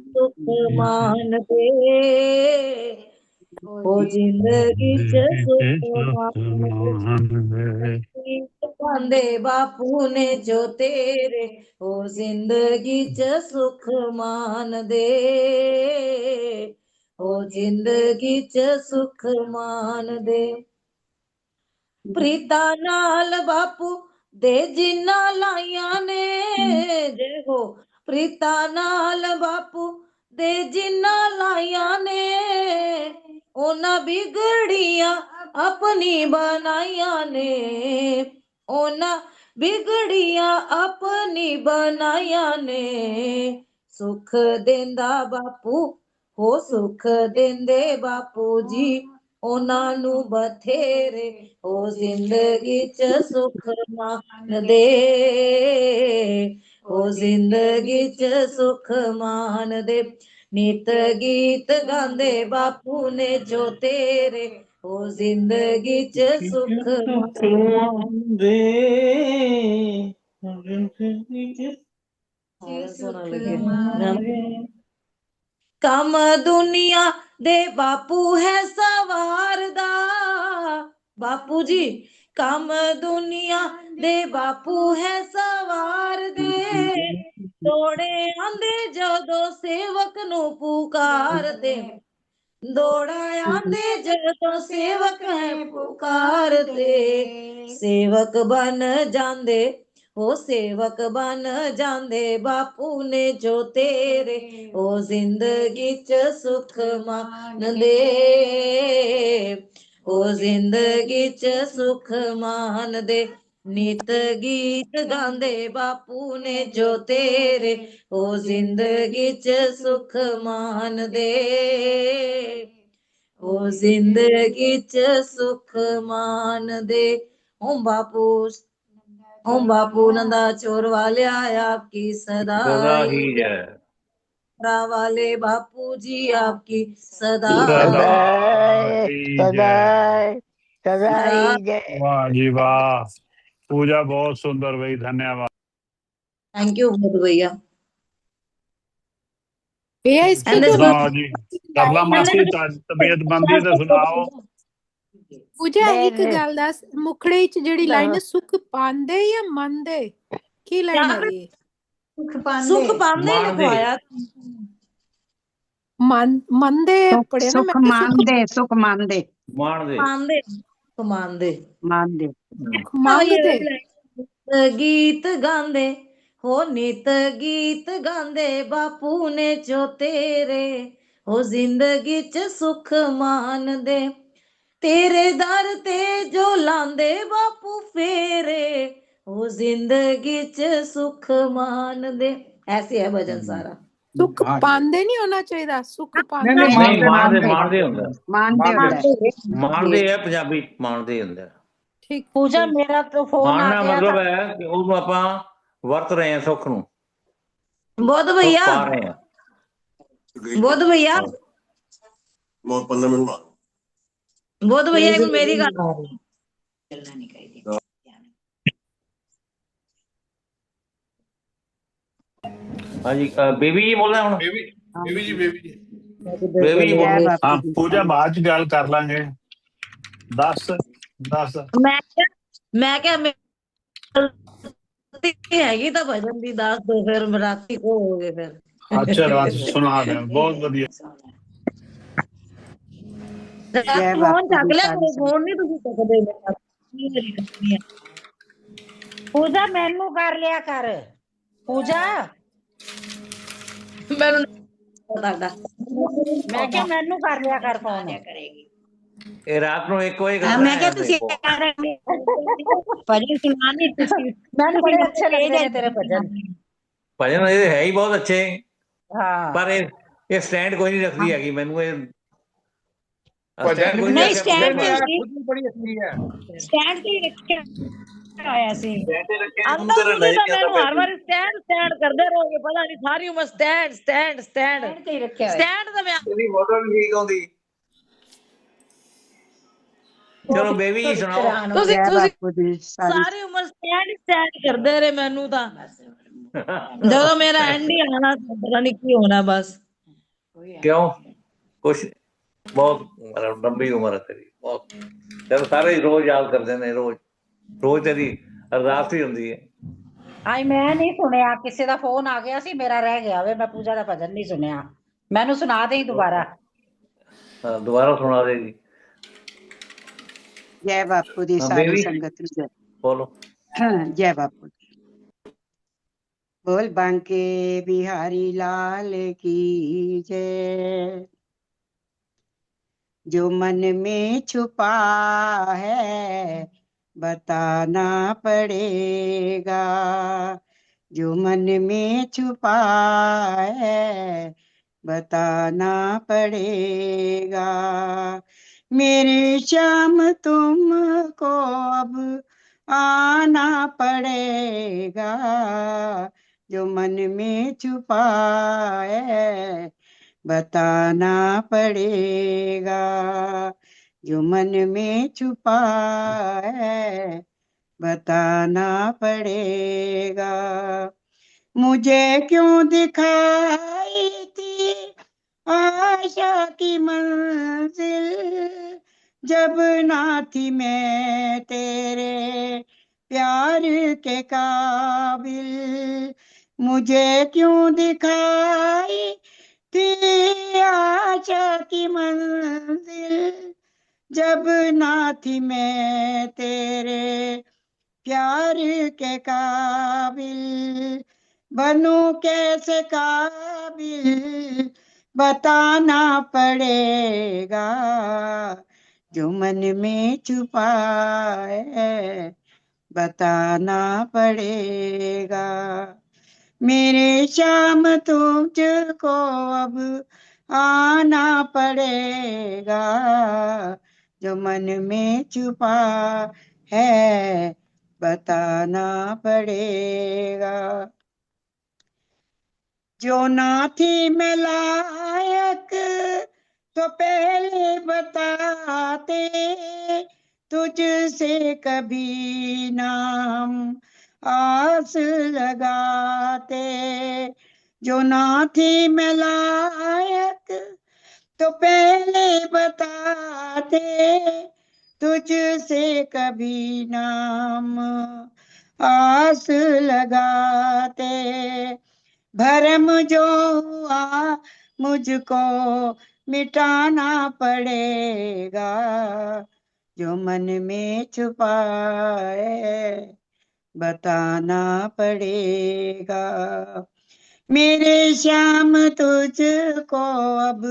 सुख मान दे ओ जिंदगी च सुख मान दे पांदे बापू ने जो तेरे ओ जिंदगी च सुख मान दे ओ जिंदगी च सुख मान दे प्रीता नाल बापू दे जिन्ना लाइया ने देखो प्रीता नाल बापू दे जिन्ना लाइया ने ओना बिगड़िया अपनी बनाइया ने ओना बिगड़िया अपनी बनाइया ने सुख देंदा बापू हो सुख देंदे बापू जी ਉਹਨਾਂ ਨੂੰ ਬਥੇਰੇ ਉਹ ਜ਼ਿੰਦਗੀ ਚ ਸੁਖ ਮਾਨ ਦੇ ਉਹ ਜ਼ਿੰਦਗੀ ਚ ਸੁਖ ਮਾਨ ਦੇ ਨਿਤ ਗੀਤ ਗਾਉਂਦੇ ਬਾਪੂ ਨੇ ਜੋ ਤੇਰੇ ਉਹ ਜ਼ਿੰਦਗੀ ਚ ਸੁਖ ਮਾਨ ਦੇ ਸੋਹਣਾ ਲੱਗੇ ਕੰਮ ਦੁਨੀਆ ਦੇ ਬਾਪੂ ਹੈ ਸਵਾਰਦਾ ਬਾਪੂ ਜੀ ਕੰਮ ਦੁਨੀਆ ਦੇ ਬਾਪੂ ਹੈ ਸਵਾਰ ਦੇ ਤੋੜੇ ਆਂਦੇ ਜਦੋਂ ਸੇਵਕ ਨੂੰ ਪੁਕਾਰਦੇ ਦੌੜਾ ਆਂਦੇ ਜਦੋਂ ਸੇਵਕ ਹੈ ਪੁਕਾਰਦੇ ਸੇਵਕ ਬਣ ਜਾਂਦੇ ਉਹ ਸੇਵਕ ਬਣ ਜਾਂਦੇ ਬਾਪੂ ਨੇ ਜੋ ਤੇਰੇ ਉਹ ਜ਼ਿੰਦਗੀ ਚ ਸੁਖ ਮਾਨਦੇ ਉਹ ਜ਼ਿੰਦਗੀ ਚ ਸੁਖ ਮਾਨਦੇ ਨਿਤ ਗੀਤ ਗਾਉਂਦੇ ਬਾਪੂ ਨੇ ਜੋ ਤੇਰੇ ਉਹ ਜ਼ਿੰਦਗੀ ਚ ਸੁਖ ਮਾਨਦੇ ਉਹ ਜ਼ਿੰਦਗੀ ਚ ਸੁਖ ਮਾਨਦੇ ਓਮ बापू नंदा चोर वाले आपकी सदा ही जय वाले बापू जी आपकी सदा वाह जी वाह पूजा बहुत सुंदर भाई धन्यवाद थैंक यू भैया भैया इसकी जो सुनाओ जी करला मासी तबीयत बंदी तो सुनाओ पूजा एक गल दस मुखड़े च जेड़ी लाइन है सुख पांदे या मंदे की लाइन है ये सुख पांदे लिखवाया मंदे पढ़े ना सुख मानदे सुख मानदे मानदे मानदे मानदे मानदे गीत गांदे हो नित गीत गांदे बापू ने जो तेरे हो जिंदगी च सुख मानदे तेरे दर ते जो लांदे बापू फेरे वो जिंदगी च सुख मान दे ऐसे है भजन सारा सुख पांदे नहीं होना चाहिए सुख पांदे नहीं मानदे ਹੁੰਦਾ मानदे ਹੈ ਪੰਜਾਬੀ ਮਾਨਦੇ ਹੁੰਦਾ ठीक पूजा मेरा तो फोन आ मानना गया मतलब है कि ਉਹਨੂੰ ਆਪਾਂ ਵਰਤ ਰਹੇ ਹਾਂ ਸੁੱਖ ਨੂੰ बुध भैया बुध भैया बहुत 15 मिनट बाद बुध भैया एक मेरी गल हाँ जी बेबी जी बोल रहे हैं बेबी हाँ पूजा बाद च गल कर लांगे 10 दस मैं क्या हैगी तो भजन दी दस दो फिर राती को हो गए फिर अच्छा राज सुना रहे हैं, बहुत बढ़िया। जय फोन बापू चक दी लिया सारी फोन नहीं तुम सकते मेरे पूजा मैनू कर लिया कर पूजा मैंने ਤੁਹਾਡਾ मैं क्या मैनू कर लिया कर फोन ये रात ਨੂੰ 1 ਵਜੇ ਕਰਦਾ मैं क्या है तू मेरे को। भजन सुनाने मैंने बड़े अच्छे लगते हैं तेरे भजन ਭਜਨ ਇਹ ਹੈ ਹੀ ਬਹੁਤ ਅੱਛੇ हाँ ਪਰ ਇਹ ਸਟੈਂਡ ਕੋਈ ਨਹੀਂ ਰੱਖਦੀ ਹੈਗੀ ਮੈਨੂੰ ਇਹ भजन स्टैंड कोई भी नहीं नहीं रखा स्टैंड मेरे तो पास। खुद भी बड़ी अच्छी है स्टैंड तो ही रखे आया सी अंदर मुझे तो मैंने हर बार स्टैंड स्टैंड करते रहोगे पता नहीं सारी उम्र स्टैंड स्टैंड स्टैंड स्टैंड तो ही रखे हुए स्टैंड तो मैं ਇਹਦੀ ਫੋਟੋ ਵੀ ਠੀਕ ਆਉਂਦੀ ਚਲੋ ਬੇਬੀ ਜੀ ਸੁਣਾਓ ਤੁਸੀਂ जय ਤੁਸੀਂ बापू दी सारी ਸਾਰੀ ਉਮਰ ਸਟੈਂਡ ਸਟੈਂਡ ਕਰਦੇ ਰਹੇ ਮੈਨੂੰ ਤਾਂ ਜਦੋਂ ਮੇਰਾ ਐਂਡ ਹੀ ਆਣਾ ਪਤਾ ਨਹੀਂ ਕੀ ਹੋਣਾ ਬਸ क्यों कुछ बहुत उम्र लंबी उम्र है तेरी बहुत चल सारे ही रोज याद करते हैं रोज रोज तेरी अरदास ही होती है आई मैं नहीं सुनिया किसी का फोन आ गया सी मेरा रह गया वे मैं पूजा का भजन नहीं सुनिया मैनू सुना दे दोबारा हाँ, दोबारा सुना देगी जय बापू दी हाँ, सारी बेबी संगत नूं जय बोलो जय बापू बोल बांके बिहारी लाल की जय जो मन में छुपा है बताना पड़ेगा जो मन में छुपा है बताना पड़ेगा मेरे श्याम तुमको अब आना पड़ेगा जो मन में छुपा है बताना पड़ेगा जो मन में छुपा है बताना पड़ेगा मुझे क्यों दिखाई थी आशा की मंजिल जब ना थी मैं तेरे प्यार के काबिल मुझे क्यों दिखाई थी आशा की मंजिल जब ना थी मैं तेरे प्यार के काबिल बनूं कैसे काबिल बताना पड़ेगा जो मन में छुपा है बताना पड़ेगा मेरे श्याम तुझको अब आना पड़ेगा जो मन में छुपा है बताना पड़ेगा जो ना थी मैं लायक तो पहले बताते तुझसे कभी नाम आस लगाते जो ना थी मैं लायक तो पहले बताते तुझसे कभी नाम आस लगाते भरम जो हुआ मुझको मिटाना पड़ेगा जो मन में छुपा है बताना पड़ेगा मेरे श्याम तुझको अब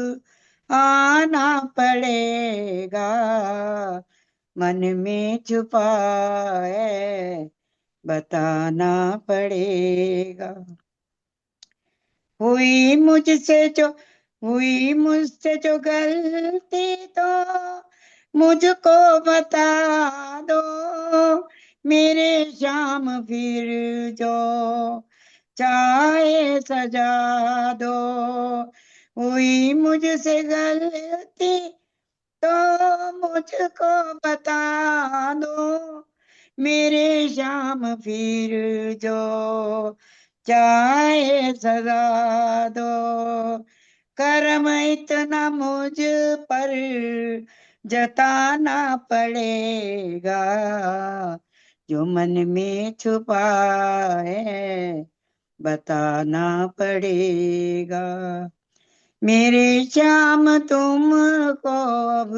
आना पड़ेगा मन में छुपा है बताना पड़ेगा हुई मुझसे जो गलती तो मुझको बता दो मेरे श्याम फिर जो चाहे सजा दो हुई मुझसे गलती तो मुझको बता दो मेरे श्याम फिर जो चाहे सजा दो कर्म इतना मुझ पर जताना पड़ेगा, जो मन में छुपा है बताना पड़ेगा। मेरे श्याम तुमको अब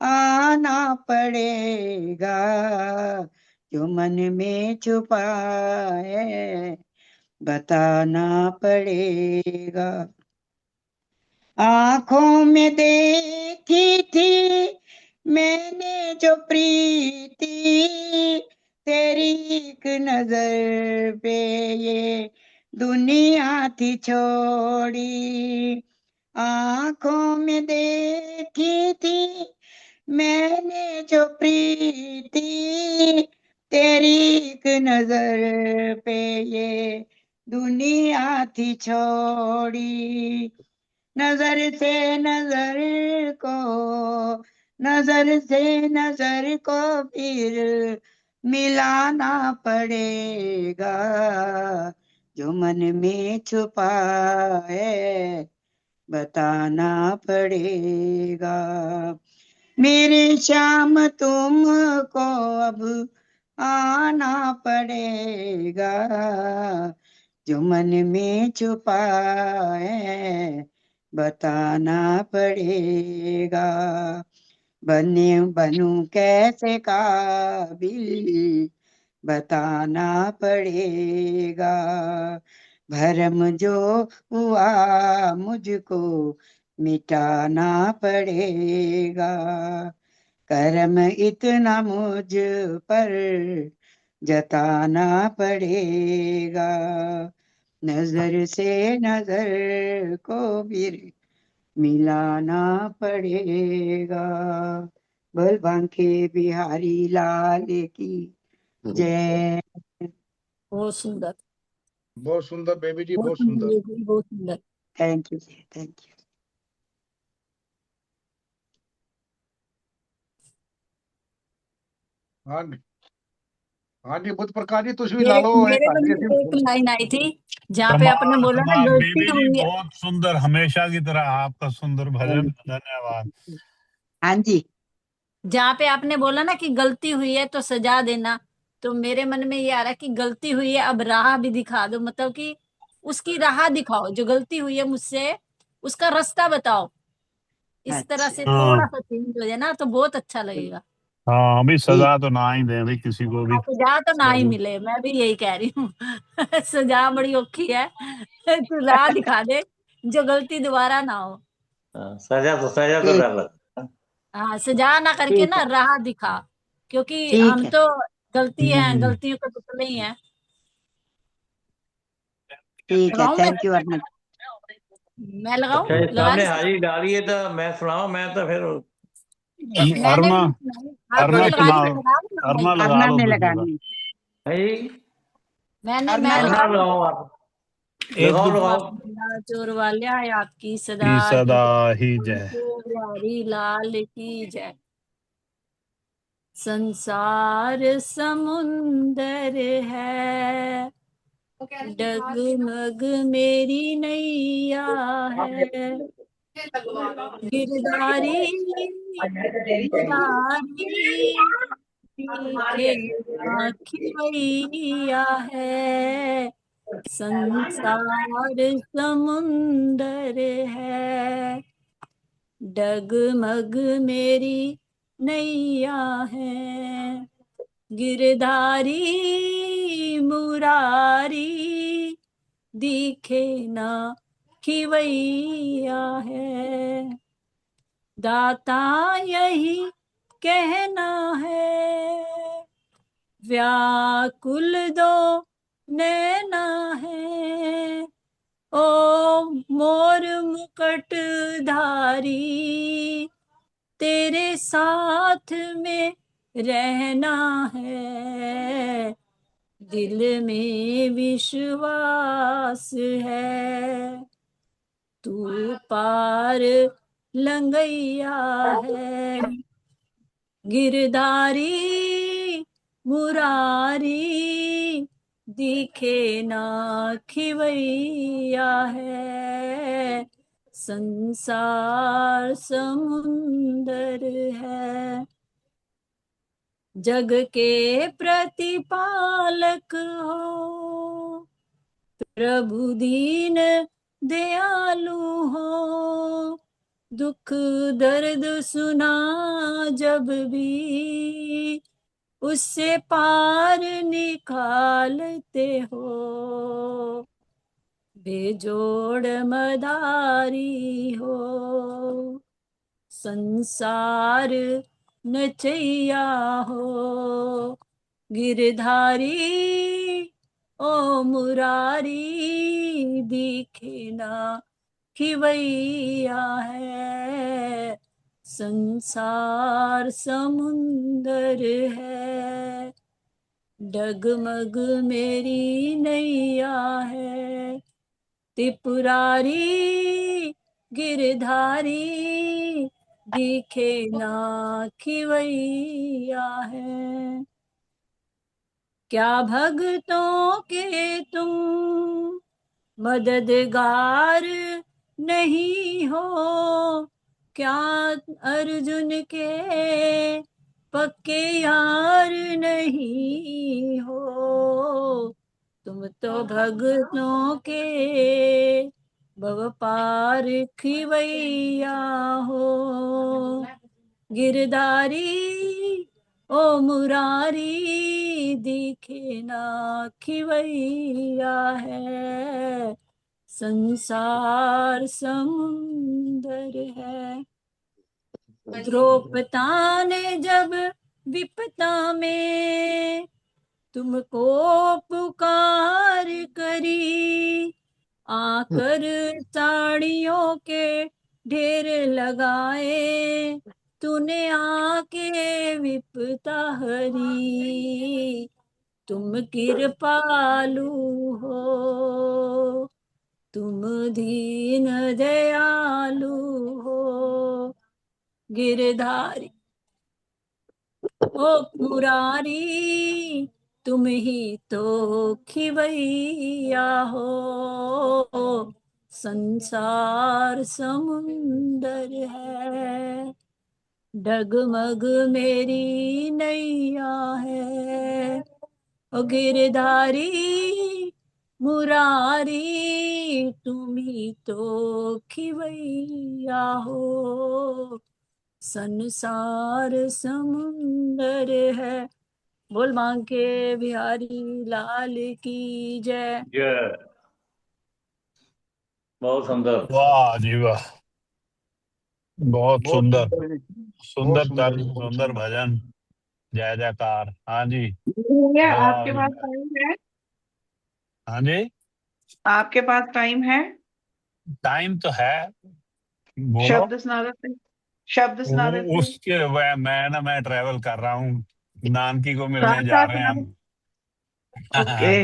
आना पड़ेगा, जो मन में छुपा है बताना पड़ेगा। आंखों में देखी थी मैंने जो प्रीति, तेरी एक नजर पे ये दुनिया थी छोड़ी। आंखों में देखी थी मैंने जो प्रीति, तेरी एक नजर पे ये दुनिया थी छोड़ी। नजर से नजर को, नजर से नजर को फिर मिलाना पड़ेगा, जो मन में छुपा है बताना पड़ेगा। मेरे श्याम तुमको अब आना पड़ेगा, जो मन में छुपा है बताना पड़ेगा। बनूं कैसे काबिल बताना पड़ेगा, भरम जो हुआ मुझको मिटाना पड़ेगा। करम इतना मुझ पर जताना पड़ेगा, नजर से नजर को फिर मिलाना पड़ेगा। बोल बांके बिहारी लाल की जय। बहुत सुंदर, बहुत सुंदर बेबी जी, बहुत बहुत सुंदर सुंदर। ये भी, बहुत सुंदर। थैंक यू जी, थैंक यू। हाँ जी, हाँ जी, बुद्ध प्रकाश जी तुम भी ला मेरे लो एक मेरे मन हल्की में एक सी। लाइन आई थी जहाँ पे आपने कमाल बोला ना कमाल गलती बेबी जी, हुई है। बहुत सुंदर, हमेशा की तरह आपका सुंदर भजन, धन्यवाद। हाँ जी, जहाँ पे आपने बोला ना कि गलती हुई है तो सजा देना, तो मेरे मन में ये आ रहा है कि गलती हुई है अब राह भी दिखा दो, मतलब कि उसकी राह दिखाओ, जो गलती हुई है मुझसे उसका रास्ता बताओ। इस तरह से अच्छा थोड़ा हाँ सा चेंज हो जाए ना तो बहुत अच्छा लगेगा। हाँ, अभी ठीक। सजा तो ना ही दें भाई किसी को भी। सजा तो ना ही मिले, मैं भी यही कह रही हूँ। सजा बड़ी औखी है। तू राह दिखा दे जो गलती दोबारा ना हो। सजा तो ठीक डर लगता है। हाँ, सजा ना करके ठीक ना है, राह दिखा, क्योंकि ठीक हम है, तो गलती है, हम्म, गलतियों का पुतले ही है। ठीक है। लगाऊं मैं? Thank you Arnav. मैं लगाऊं? अच्छा ये लगा सामने दी सर? हाजिरी डाली है तो मैं सुनाऊं, मैं तो फिर मैंने अरुणा, भी नहीं सुनाई, अरुणा आपने लगा दी सुना, तो लगा दी ना भाई। अरुणा लगा अर्णव लो ने फिर जरा। लगानी, है जी। मैं अर्णव ने। लगा अपना दी। लगाओ आप, एक लगाओ दो लगाओ। चोर वाल्या आपकी सदा की ही सदा जय, ही जय। बिहारी लाल की जय। संसार समुंदर है, डगमग मेरी नैया है, गिरधारी मुरारी दिखे खिवैया है। संसार समुंदर है, डगमग मेरी नैया है, गिरधारी मुरारी दिखे ना खिवैया है। दाता यही कहना है, व्याकुल दो नैना है, ओ मोर मुकुट धारी तेरे साथ में रहना है, दिल में विश्वास है, तू पार लंगैया है, गिरधारी मुरारी दिखे ना खिवैया है। संसार समुंदर है। जग के प्रतिपालक हो, प्रभु दीन दयालु हो। दुख दर्द सुना जब भी, उससे पार निकालते हो। बेजोड़ मदारी हो, संसार नचैया हो। गिरधारी ओ मुरारी, दिखे ना खिवैया है। संसार समुंदर है, डगमग मेरी नैया है। त्रिपुरारी गिरधारी, दिखे ना खिवैया है। क्या भक्तों के तुम मददगार नहीं हो, क्या अर्जुन के पक्के यार नहीं हो। तुम तो भक्तों के भव पार खिवैया हो। गिरधारी ओ मुरारी, दिखे ना खिवैया है। संसार समुंदर है। द्रौपदा ने जब विपदा में तुमको पुकार करी, आकर साड़ियों के ढेर लगाए, तूने आके विपदा हरी। तुम कृपालु हो, तुम दीन दयालु हो। गिरधारी ओ मुरारी, तुम ही तो खिवैया हो। संसार समुंदर है, डगमग मेरी नैया है। ओ गिरधारी मुरारी, तुम ही तो खिवैया हो। संसार समुंदर है। बोल बांके बिहारी लाल की जय। जय। बहुत सुंदर। वाह जी वाह, बहुत बहुत सुंदर सुंदर जी, बहुत सुंदर सुंदर तर्ज, जी, बहुत सुंदर सुंदर। भजन। जय जयकार। हाँ जी, भैया वाह आपके जी पास वाह। टाइम है? हाँ जी, आपके पास टाइम है? टाइम तो है, बोलो। शब्द सुना देते, शब्द सुना देते। उसके मैं ट्रेवल कर रहा हूँ, नानकी को मिलने साथ जा साथ रहे हैं सुना हम। ओके।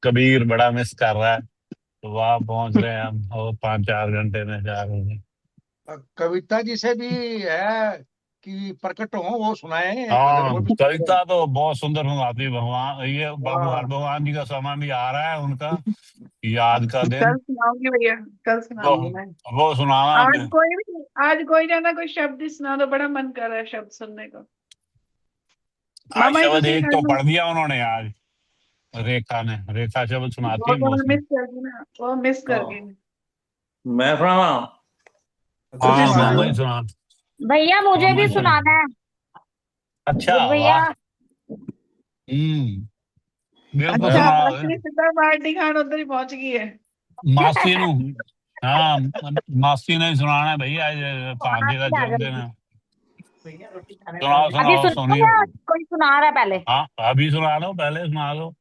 कबीर बड़ा मिस कर रहा है, तो वहाँ पहुंच रहे हैं हम, और 5-4 घंटे में जा रहे हैं। कविता जी से भी है कि प्रकट हो वो सुनाए भजन, हाँ, वो भी सुनाए। कविता तो बहुत सुंदर सुनाती है। भगवान, ये बाबू हर हाँ, भगवान जी का समय भी आ रहा है, उनका याद का दिन। कल सुनाऊंगी भैया, कल वो सुनाऊंगी मैं। वो सुनाना आज दे। कोई भी, आज कोई जाना कोई शब्द ही सुना दो, बड़ा मन कर रहा है शब्द सुनने को। आज मामा जी शब्द तुसी एक तो सुना पढ़ दिया उन्होंने आज, रेखा शब्द सुनाती वो है तो मैं मौसम। मिस कर गई ना, वो मिस कर गई। मैं सुनावा? अच्छा तुसी हाँ, सुना सुना मामा दो। ही सुना, भैया मुझे मामा भी ही सुना। सुनाना है। अच्छा, गुड भैया। वाह। बिल्कुल अच्छा, मैं सुना। असली सीधा बाल्टी खान उधर ही पहुंच गई है। मासी नु, हाँ, मासी ने सुनाना है भैया, आज भांजे का आ जन्मदिन जाएगी। है। सुनाओ अभी सुनाओ, सुना सुनिए। या कोई सुना रहा है पहले? हाँ, अभी सुना लो, पहले सुना दो।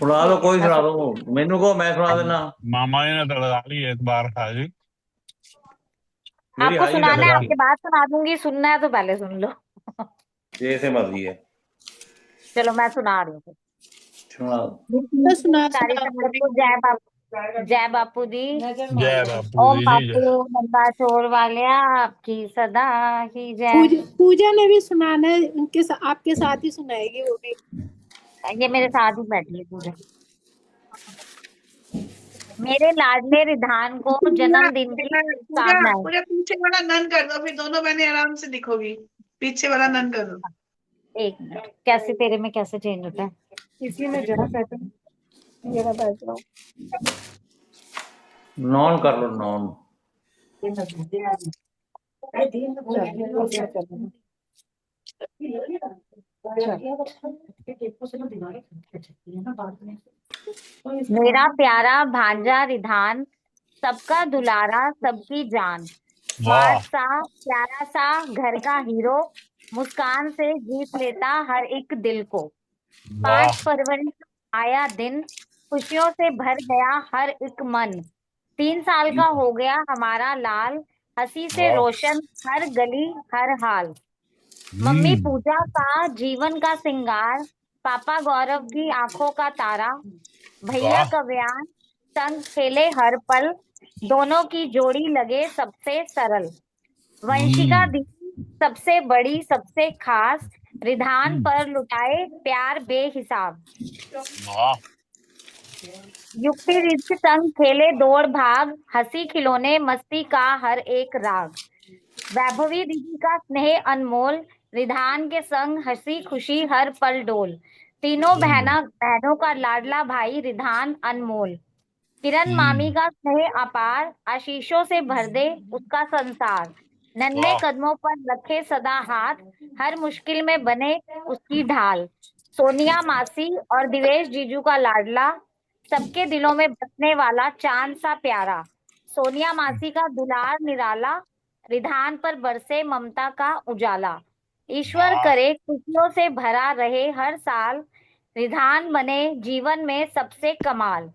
सुना दो, ठीक है कोई मैं सुना सुन। दो, मेनू को मैं सुना देना। मामा जी ने तड़का ली एक बार खाली। मेरी आपको हाजिरी सुनाना है, लगती आपके है, बाद सुना दूंगी, सुनना है तो पहले सुन लो। जैसे मर्जी है। चलो मैं सुना रही हूँ। सुना दो। तो सुना सारी सुना संगत को जय बापू, जय बापू दी। जय बापू ओम जी की जय। बापू नंदा चोर वालिया, आपकी सदा ही जय। पूजा ने भी सुनाना है, आपके साथ ही सुनाएगी वो भी। ये मेरे साथ ही बैठी है पूजा। मेरे लाडले रिधान को पूजा जन्मदिन की पूजा शुभकामनाएं। पूजा पीछे वाला नन कर दो, फिर दोनों बहनें आराम से दिखोगी। पीछे वाला नन कर दो। एक मिनट, कैसे तेरे में कैसे चेंज होता है? इसी में जरा सेटिंग मेरा बैकग्राउंड नॉन कर लो, नॉन। मेरा प्यारा भांजा रिधान, सबका दुलारा सबकी जान, वाह स्मार्ट सा प्यारा सा घर का हीरो, मुस्कान से जीत लेता हर एक दिल को। वाह 5 फरवरी को आया दिन, खुशियों से भर गया हर एक मन। 3 साल का हो गया हमारा लाल, हंसी से वाह रोशन हर गली हर हाल। मम्मी पूजा का जीवन का सिंगार, पापा गौरव की आंखों का तारा, भैया वाह कव्यान संग खेले हर पल, दोनों की जोड़ी लगे सबसे सरल। वंशिका दीदी सबसे बड़ी सबसे खास, रिधान पर लुटाए प्यार बेहिसाब। वाह युक्ति रिद्ध संग खेले दौड़ भाग, हंसी खिलौने मस्ती का हर एक राग। वैभवी दीदी का स्नेह अनमोल, रिधान के संग हंसी खुशी हर पल डोल। तीनों बहनों का लाडला भाई रिधान अनमोल। किरण मामी का स्नेह अपार, आशीषों से भर दे उसका संसार। नन्हे वाह कदमों पर रखे सदा हाथ, हर मुश्किल में बने उसकी ढाल। सोनिया मासी और दिवेश जीजू का लाडला, सबके दिलों में बसने वाला चांद सा प्यारा। सोनिया मासी का दुलार निराला, रिधान पर बरसे ममता का उजाला। ईश्वर वाह करे खुशियों से भरा रहे हर साल, रिधान बने जीवन में सबसे कमाल।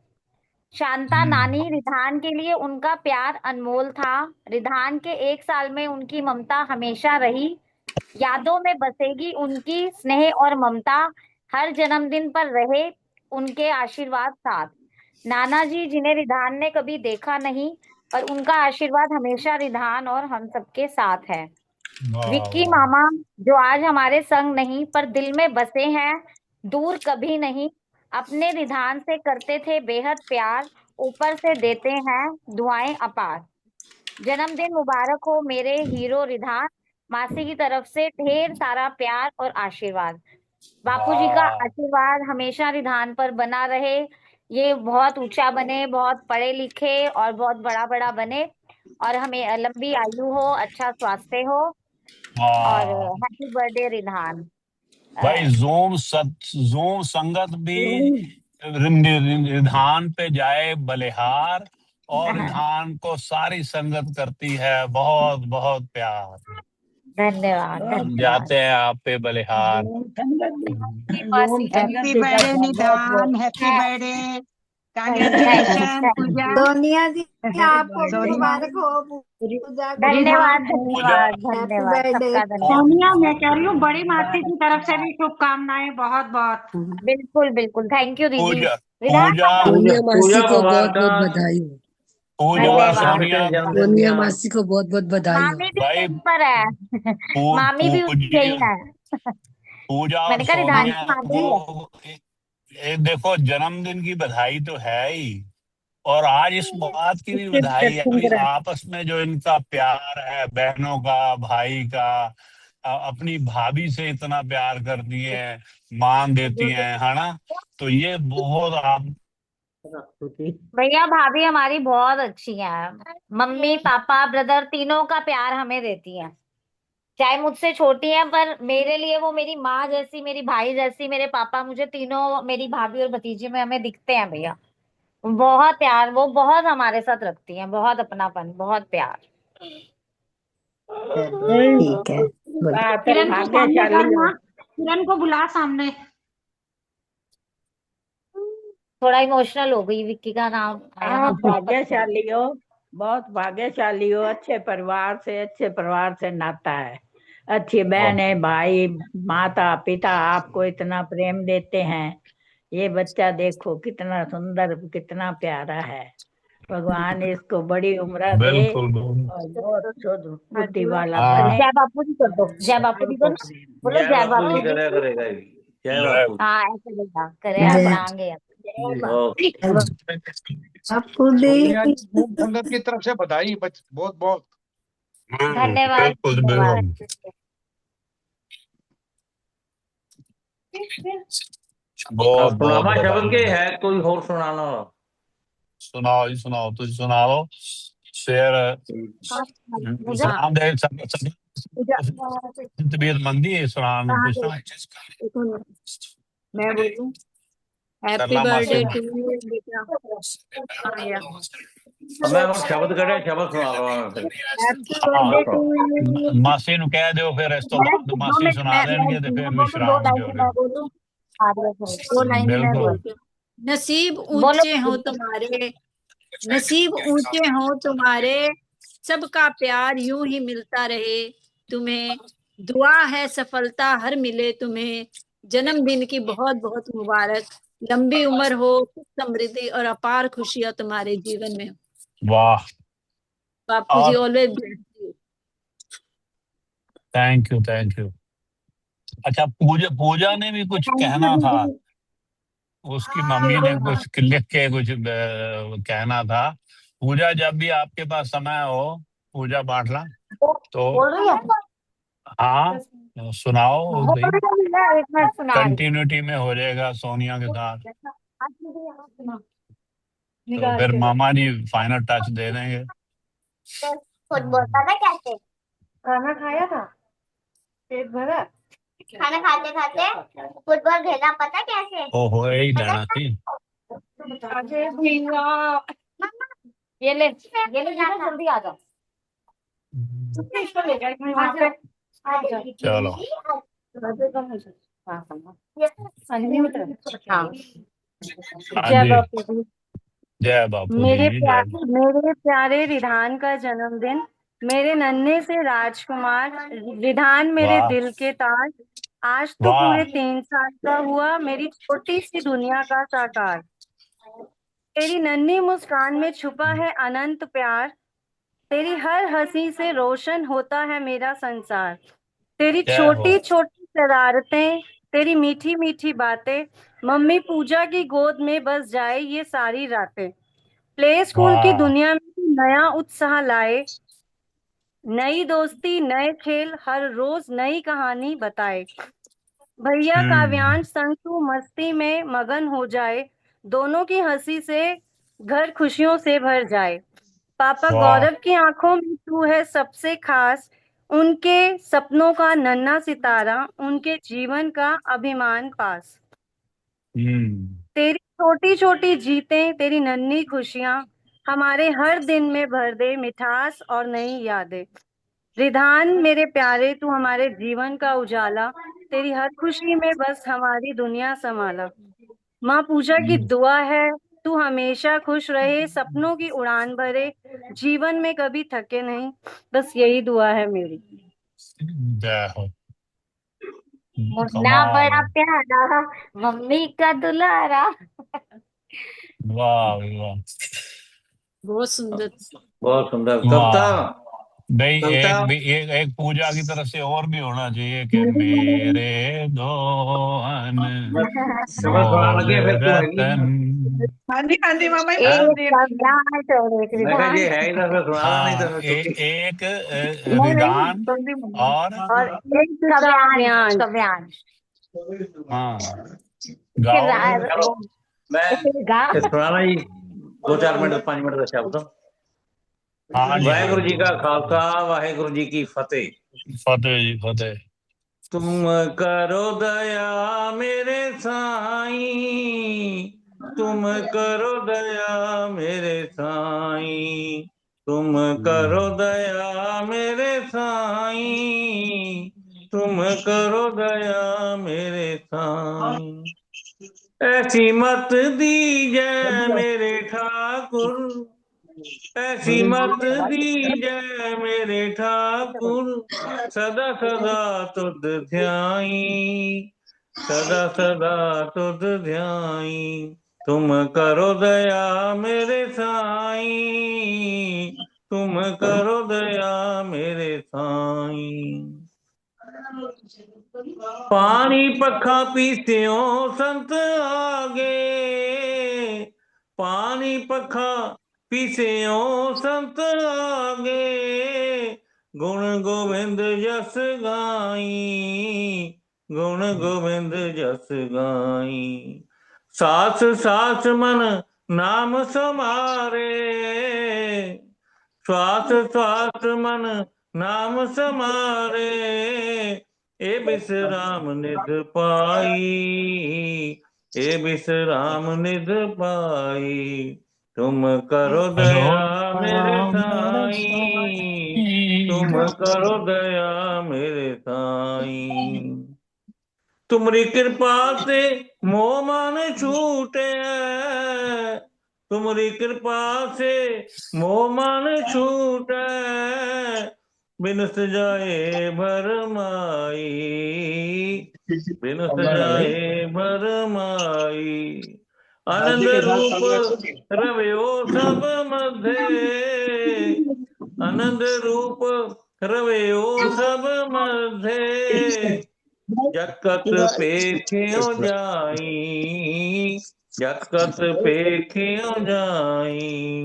शांता नानी, रिधान के लिए उनका प्यार अनमोल था। रिधान के 1 साल में उनकी ममता हमेशा रही, यादों में बसेगी उनकी स्नेह और ममता। हर जन्मदिन पर रहे उनके आशीर्वाद साथ। नाना जी जिन्हें रिधान ने कभी देखा नहीं, पर उनका आशीर्वाद हमेशा रिधान और हम सबके साथ है। विक्की वाह मामा जो आज हमारे संग नहीं, पर दिल में बसे हैं, दूर कभी नहीं। अपने रिधान से करते थे बेहद प्यार, ऊपर से देते हैं दुआएं अपार। जन्मदिन मुबारक हो मेरे हीरो रिधान, मासी की तरफ से ढेर सारा प्यार और आशीर्वाद। बापूजी का वाह आशीर्वाद हमेशा रिधान पर बना रहे, ये बहुत ऊंचा बने, बहुत पढ़े लिखे और बहुत बड़ा बड़ा बने, और हमें लंबी आयु हो, अच्छा स्वास्थ्य हो। और वाह हैप्पी बर्थडे रिधान। भाई जोम संगत भी रिधान पे जाए बलिहार, और रिधान को सारी संगत करती है बहुत बहुत प्यार। धन्यवाद धन्यवाद। जाते हैं आप पे बलिहार। हैप्पी बर्थडे निधान, हैप्पी बर्थडे, कांग्रेचुलेशन पूजा। सोनिया जी आपको सोनिया मुबारक हो पूजा को। धन्यवाद पूजा धन्यवाद धन्यवाद सबका धन्यवाद। सोनिया, मैं कह रही हूँ बड़ी मासी की तरफ से भी शुभकामनाएं बहुत बहुत। बिल्कुल बिल्कुल, थैंक यू दीदी। पूजा रिधान पूजा सोनिया मासी को बहुत मुबारक। बहुत बधाई हो। पूजा धन्यवाद। सोनिया सोनिया मासी को बहुत बहुत बधाई हो। मामी भी भाई यहीं पर है, मामी भी यही है। पूजा और मैंने कहा रिधान सोनिया की मामी है। को देखो जन्मदिन की बधाई तो है ही, और आज इस बात की भी बधाई है भाई, आपस में जो इनका प्यार है, बहनों का, भाई का, अपनी भाभी से इतना प्यार करती है, मान देती हैं, है ना। तो ये बहुत आप भैया भाभी हमारी बहुत अच्छी है, मम्मी पापा ब्रदर तीनों का प्यार हमें देती हैं। चाहे मुझसे छोटी है, पर मेरे लिए वो मेरी माँ जैसी, मेरी भाई जैसी, मेरे पापा, मुझे तीनों मेरी भाभी और भतीजी में हमें दिखते हैं भैया। बहुत प्यार, वो बहुत हमारे साथ रखती हैं, बहुत अपनापन, बहुत प्यार। ठीक है, किरण को सामने करना, किरण को बुला सामने। थोड़ा इमोशनल हो गई, विक्की का नाम आया ना। आप भाग्यशाली हो, बहुत भाग्यशाली हो। अच्छे परिवार से नाता है, अच्छी बहन है, भाई, माता पिता आपको इतना प्रेम देते हैं। ये बच्चा देखो कितना सुंदर, कितना प्यारा है। भगवान इसको बड़ी उम्र दे बिल्कुल और बहुत शुद्ध बुद्धि वाला हाँ। बने। जय बापू जी कर दो, जय बापू जी कर दो, बोलो जय बापू जी। करेगा। जय बापू। हाँ ऐसे बोला करे, अपनाएंगे। आपको दे सोनिया जी खूब संगत की तरफ से बधाई बहुत बहुत धन्यवाद बिल्कुल धन्यवाद। बिल्कुल। बहुत बहुत सुनावा शब्द के बधाई। है कोई और सुनाना हो? सुनाओ जी सुनाओ, तुझ सुनाओ शेर सुनाम दे तबीयत मंदी है सुनाने पूछना मैं बोलूं हैप्पी करना बर्थडे मासी टू यू बेटा। आया अब मैं ਹੁਣ ਸ਼ਬਦ ਕਰਿਆ ਸ਼ਬਦ ਸੁਣਾ ਲਵਾਂ ਫਿਰ। हैप्पी हाँ बर्थडे टू यू। मासी ਨੂੰ ਕਹਿ ਦਿਓ ਫਿਰ ਇਸ ਤੋਂ ਬਾਅਦ ਮਾਸੀ सुना देंगे तो फिर बोलूं दो विश्राम लाइन करोगे। मैं बोलूं। दो लाइन मैं बिल्कुल बोलती हूँ। नसीब बोलो ऊंचे हो तुम्हारे, नसीब ऊंचे हो तुम्हारे, सबका प्यार यूं ही मिलता रहे तुम्हें। दुआ है सफलता हर मिले तुम्हें, जन्मदिन की बहुत बहुत मुबारक। लंबी उम्र हो, सुख समृद्धि और अपार खुशियां तुम्हारे जीवन में। वाह बापू जी और always bless you. Thank you thank you. अच्छा पूजा पूजा ने भी कुछ कहना था, उसकी मम्मी ने कुछ लिख के कुछ कहना था। पूजा जब भी आपके पास समय हो पूजा बाटला तो बोल रही है? हाँ सुनाओ बोल भाई, रही है भैया, एक मिनट सुना रही कंटिन्यूटी में हो जाएगा सोनिया के साथ। हूँ। तो फिर मामा जी फाइनल टच दे देंगे। फुटबॉल पता कैसे खाना खाया था, पेट भरा। खाना खाते खाते फुटबॉल खेला, पता कैसे? ओहो यही पता लेना थी। अजय भैया ये ले जाना, जल्दी आ जाओ। इसको ले जाओ, वहाँ पे आ जाओ। चलो हाँ हाँ जय जी बापू जी। जय बापू मेरे जी जय मेरे प्यारे रिधान का जन्मदिन, मेरे नन्हे से राजकुमार रिधान, मेरे वाह दिल के ताज। आज तो वाह पूरे 3 साल का हुआ मेरी छोटी सी दुनिया का साकार। तेरी नन्ही मुस्कान में छुपा है अनंत प्यार, तेरी हर हंसी से रोशन होता है मेरा संसार। तेरी जय हो छोटी छोटी शरारतें, तेरी मीठी मीठी बातें, मम्मी पूजा की गोद में बस जाए ये सारी रातें। प्ले स्कूल की वाह दुनिया में नया उत्साह लाए, नई दोस्ती नए खेल, हर रोज नई कहानी बताए। भैया काव्यांश संग तू मस्ती में मगन हो जाए, दोनों की हंसी से घर खुशियों से भर जाए। पापा वाह गौरव की आंखों में तू है सबसे खास, उनके सपनों का नन्हा सितारा, उनके जीवन का अभिमान पास। तेरी छोटी छोटी जीतें, तेरी नन्ही खुशियां, हमारे हर दिन में भर दे मिठास और नई यादें। रिधान मेरे प्यारे तू हमारे जीवन का उजाला, तेरी हर खुशी में बस हमारी दुनिया संभाला। माँ पूजा की दुआ है तू हमेशा खुश रहे, सपनों की उड़ान भरे, जीवन में कभी थके नहीं, बस यही दुआ है मेरी। जय हो मुन्ना कमाल बड़ा प्यारा, मम्मी का दुलारा। वाह वाह बहुत सुंदर। बहुत सुंदर वाह कविता। भाई कविता एक भी एक पूजा की तरफ से और भी होना चाहिए कि मेरे दोहन शब्द सुना बोल लगे फिर तू हैगी। रतन हाँ जी मामा जी हाँ? बोल एक दिए। काव्यांश और एक मैं कहा रिधान ये है ही ना फिर सुना ला, नहीं तो हाँ फिर छुट्टी। एक नहीं रिदान नहीं, और और एक काव्यांश काव्यांश। हाँ फिर गाओ चलो मैं फिर गा। सुनाना जी 2-4 मिनट 5 मिनट का शब्द। हाँ जी हाँ वाहेगुरु जी जी का खालसा वाहेगुरु जी की फतेह। फतेह जी फतेह। तुम करो दया मेरे साईं, तुम करो दया मेरे साईं, तुम करो दया मेरे साईं, तुम करो दया मेरे साईं। ऐसी मत दीजै मेरे ठाकुर, ऐसी मत दीजै मेरे ठाकुर, सदा सदा तुध ध्याई, सदा सदा तुध ध्याई। तुम करो दया मेरे साईं, तुम करो दया मेरे साईं। पानी पखा पीत्यो संत आगे, पानी पखा पीत्यो संत आगे, गुण गोविंद जस गाई, गुण गोविंद जस गाई। सास सास मन नाम समारे, श्वास श्वास मन नाम समारे, ए विश्राम निध पाई, ए विश्राम निध पाई। तुम करो दया मेरे साईं, तुम करो दया मेरे साईं। तुमरी कृपा से मोह मान छूटे, तुमरी कृपा से मोह मान छूटे, बिनस जाए भरमाई, बिनस जाए भरमाई। आनंद रूप रवयो सब मध्य, आनंद रूप रवयो सब मध्य, जकत पेख्यो जाई, जकत पेख्यो जाई।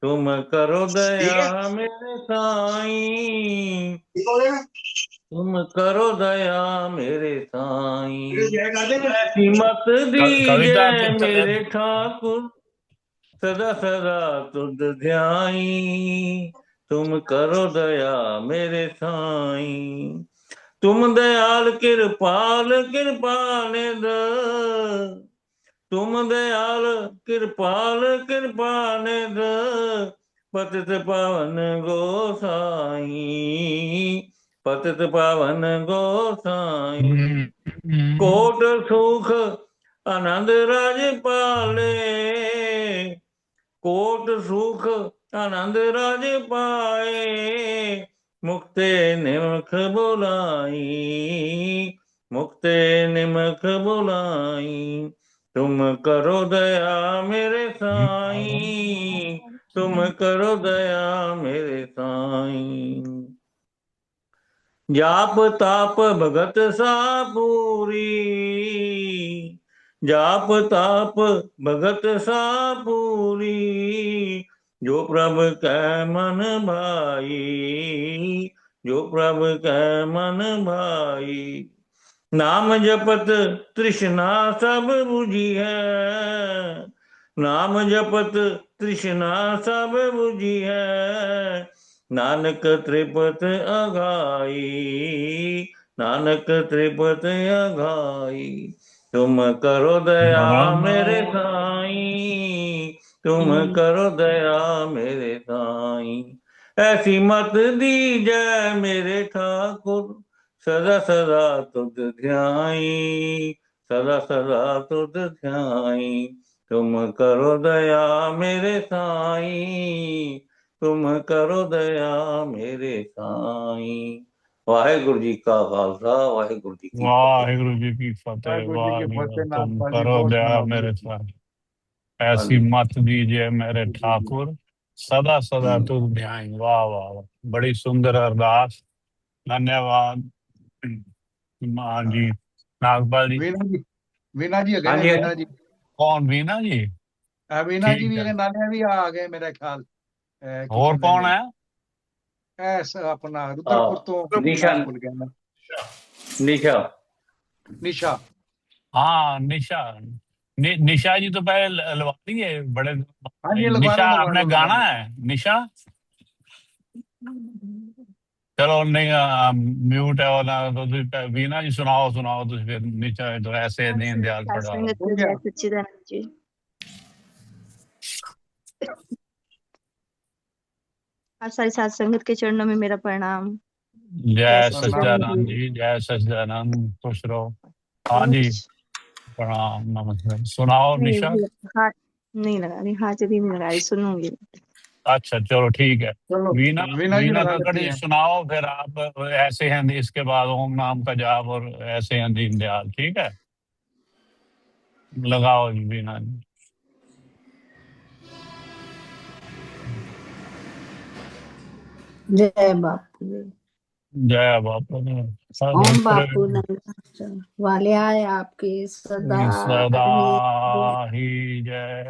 तुम करो दया मेरे साईं, तुम करो दया मेरे साईं। मत दीजिए मेरे ठाकुर, सदा सदा तुझ ध्याई। तुम करो दया मेरे साईं। तुम दयाल कृपाल कृपाल द, तुम दयाल कृपाल कृपाल द, पतित पावन गोसाई, पतित पावन गोसाई। कोट सुख आनंद राज पाले, कोट सुख आनंद राज पाए, मुक्ते निमख बुलाई, मुक्ते निमख बुलाई। तुम करो दया मेरे साईं, तुम करो दया मेरे साईं। जाप ताप भगत सा पूरी, जाप ताप भगत सा पूरी, जो प्रभु कै मन भाई, जो प्रभु कै मन भाई। नाम जपत तृष्णा सब बुझी है, नाम जपत तृष्णा सब बुझी है, नानक त्रिपत अघाई, नानक त्रिपत अघाई। तुम करो दया मेरे साईं, तुम करो दया मेरे साईं। ऐसी मत दीजै मेरे ठाकुर, सदा सदा तुझ ध्याई, सदा सदा तुझ ध्याई। तुम करो दया मेरे साईं, तुम करो दया मेरे साईं। वाहेगुरु जी का खालसा, वाहेगुरु जी की वाहेगुरु जी की फतेह। वाहेगुरु जी की फतेह। वाहेगुरु, तुम नागपाल जी करो बहुत दया सुना मेरे आपने। साथ। ऐसी मत दीजिए मेरे ठाकुर, सदा सदा तुझ ध्यान। वाह वाह वाह, बड़ी सुंदर अरदास। धन्यवाद। हाँ जी, नागपाल जी। वीना जी, वीना जी हाँ अगे जी, वीना जी, कौन? वीना जी? वीना जी ठीक भी है। नाले भी आ गए मेरा ख्याल। की और कहते कौन ने है? ऐसा अपना रुद्रपुर तो निशा, नाम भूल गया मैं। निशा, निशा, हाँ निशा। निशा जी तो पहले लवाती है बड़े। हाँ जी लगवा निशा लो लगवा आपने लो लगवा गाना लो। है निशा? चलो नहीं, म्यूट है और ना तो वीना जी सुनाओ सुनाओ तो फिर निशा तो ऐसे दीन दयाल पढ़ा। हो गया। सच्चिदानंद जी। आप सारी सात संगत के चरणों में मेरा प्रणाम। जय प्रणाम सच्चिदानंद जी, जय सच्चिदानंद, खुश रहो। हाँ जी, प्रणाम, नमस्कार। सुनाओ नहीं निशा। हाथ नहीं लगा रही, हाथ यदि नहीं लगा रही, सुनूंगी। अच्छा चलो ठीक है। चलो वीना वीना जी वीना लगा कक्कड़ लेती जी हैं। सुनाओ, फिर आप ऐसे हैं इसके बाद ओम नाम का जाप और ऐसे हैं दीन दयाल। ठीक है, लगाओ जी वीना जी। जय बापू। जय बापू। ओम बापू नंदा वाले आए आपकी सदा ही जय।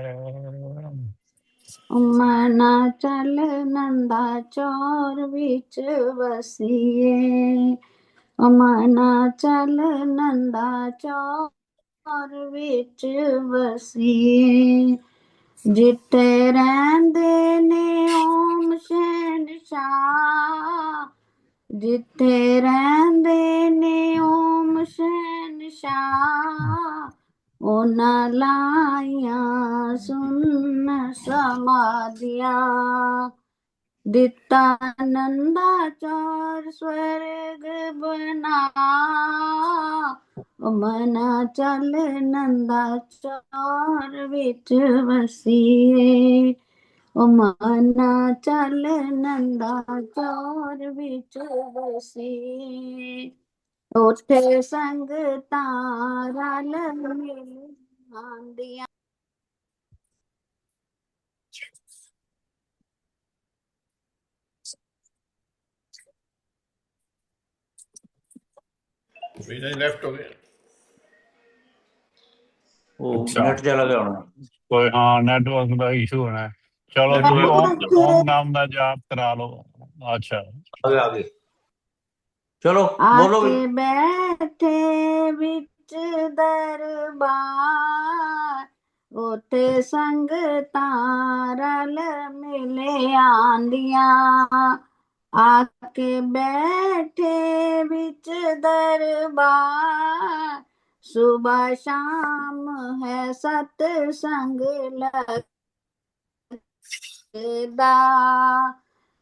मना चल नंदा चौर बिच बसिए, मना चल नंदा चौर बिच बसिए, जिते रहंदे ने ओम शहनशाह, जिथे रहंदे ने ओम शहनशाह, ਉਹਨਾਂ ਲਾਈਆਂ ਸੁਨ ਸਮਾਧੀਆਂ, ਦਿੱਤਾ ਨੰਦਾ ਚੌਰ ਸਵਰਗ ਬਨਾ, ਮਨਾ ਚੱਲ ਨੰਦਾ ਚੌਰ ਵਿੱਚ ਵਸੀਏ, ਮਨਾ ਚੱਲ ਨੰਦਾ ਚੌਰ ਵਿੱਚ ਵਸੀਏ, ਉੱਥੇ ਸੰਗਤਾਂ ਰਲ ਮਿਲ ਆਂਦੀਆਂ। लेफ्ट हो गया नेट चला गया होना कोई, हाँ नेटवर्क का इशू होना है। चलो जी, ओम नाम का जाप करा लो। अच्छा आगे चलो बोलो भी। आके बैठे विच दरबार, उते संगतां रल मिले आंदियां, आके बैठे विच दरबार, सुबह शाम है सतसंग लगदा,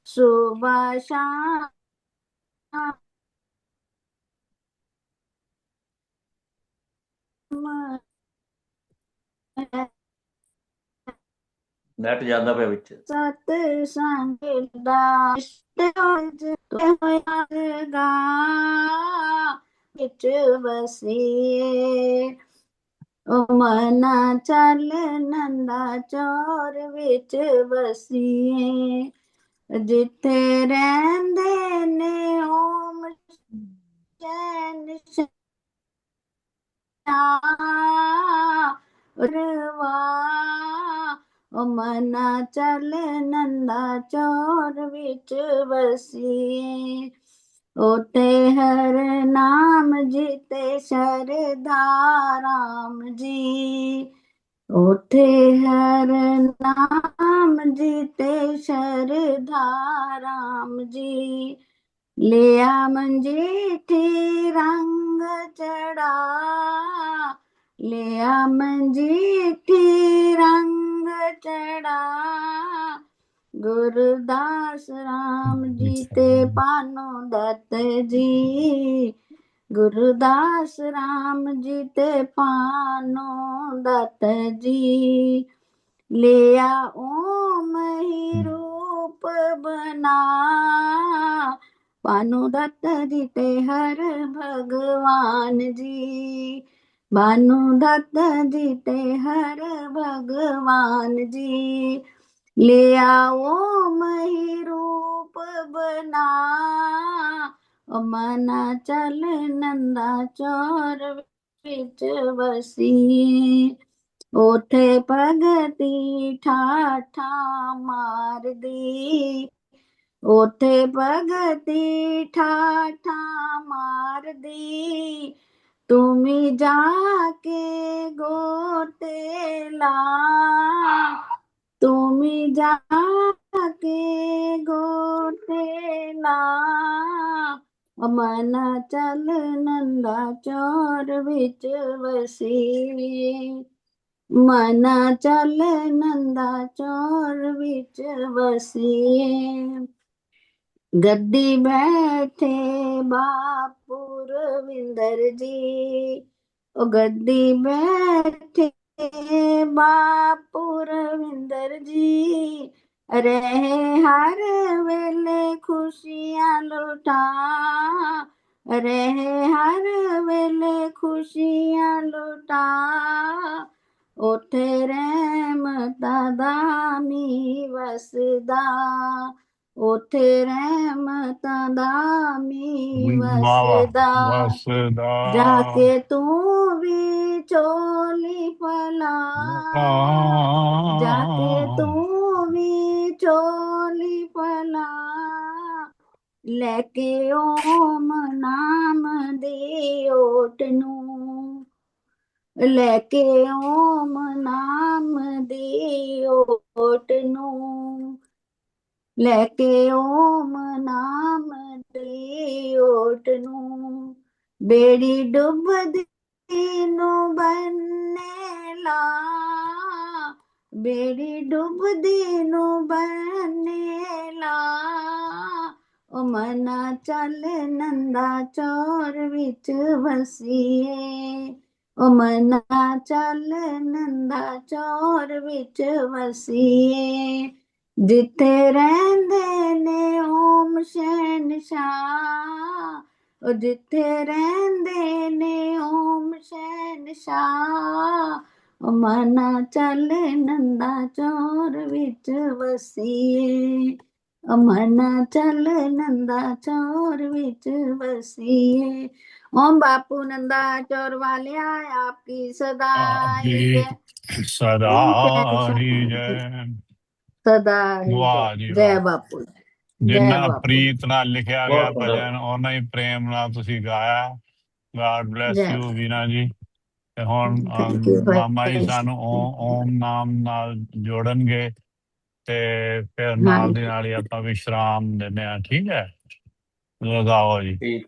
सुबह शाम नेट ज्यादा पे विच सतसंग दा होया विच वसीए, मना चल नंदा चौर विच वसीए, जिथे रहंदे ने ओम शहनशाह, मना चल नंदा चौर विच वसीए, ओते हर नाम जीते शरधा राम जी, ओते हर नाम जीते शरधा राम जी, लिया मंजीठी रंग चढ़ा, लिया मंजीठी रंग चढ़ा, गुरदास राम जी ते पानो दत्त जी, गुरदास राम जी ते पानो दत्त जी, लिया ओम ही रूप बना, पानो दत्त जी ते हर भगवान जी, भानु दत्त जी ते हर भगवान जी, लिया ओम ही रूप बना, मना चल नंदा चौर विच वसीए, ओथे भगती ठाठा मारदी, ओथे भगती ठाठा मारदी, तुमी जाके गोते ला, तुमी जाके गोते ला, मना चल नंदा चौर विच वसीए, मना चल नंदा चौर विच वसीए, गद्दी बैठे बापू रविंदर जी, ओ गद्दी बैठे बापू रविंदर जी, रहे हर वेले खुशियां लुटा, रहे हर वेले खुशियां लुटा, उठे रहमता दा मी वसदा, उठे रहमता दा मी वसदा, वसदा वसदा जाके तू भी चोली फला जाके तू भी चोली फला लेके ओम नाम दे ओट नू लेके ओम नाम दे ओट नू लेके ओम नाम दे ओट नू बेड़ी डुबदी नू बन्ने ला बेड़ी डुबदी नू बन्ने ला ओ मना चल नंदा चौर विच वसीए ओ मना चल नंदा चौर विच वसीए जिथे रहंदे ने ओम शहनशाह ओ जिथे रहंदे ने ओम शहनशाह ओ मना चल नंदा चौर विच वसीए ओ मना चल नंदा चौर विच वसीए ओम बापू नंदा चौर वाले आपकी सदा ही जय सदा ओम ही शहनशाह जय। सदा ही वाह जय जी जय वाह। बापू जय जिन्ना बापू प्रीत ਨਾਲ ਲਿਖਿਆ ਗਿਆ ਬਹੁਤ ਸੁੰਦਰ ਭਜਨ ਉਹਨਾਂ ਹੀ ਪ੍ਰੇਮ ਨਾਲ ਤੁਸੀਂ ਗਾਇਆ। ਗॉड ਬlesਸ जय ਯੂ ਵੀਨਾ ਜੀ। ਤੇ ਹੁਣ थैंक यू ਮਾਮਾ ਜੀ ਸਾਨੂੰ ਓਮ ਨਾਮ ਨਾਲ ਜੋੜਨਗੇ ਤੇ ਫਿਰ हाँ ਨਾਲ ਦੀ ਨਾਲ ਹੀ ਆਪਾਂ ਵਿਸ਼ਰਾਮ ਦਿੰਦੇ ਆ। ਠੀਕ ਹੈ, ਲਗਾਓ ਜੀ। ठीक।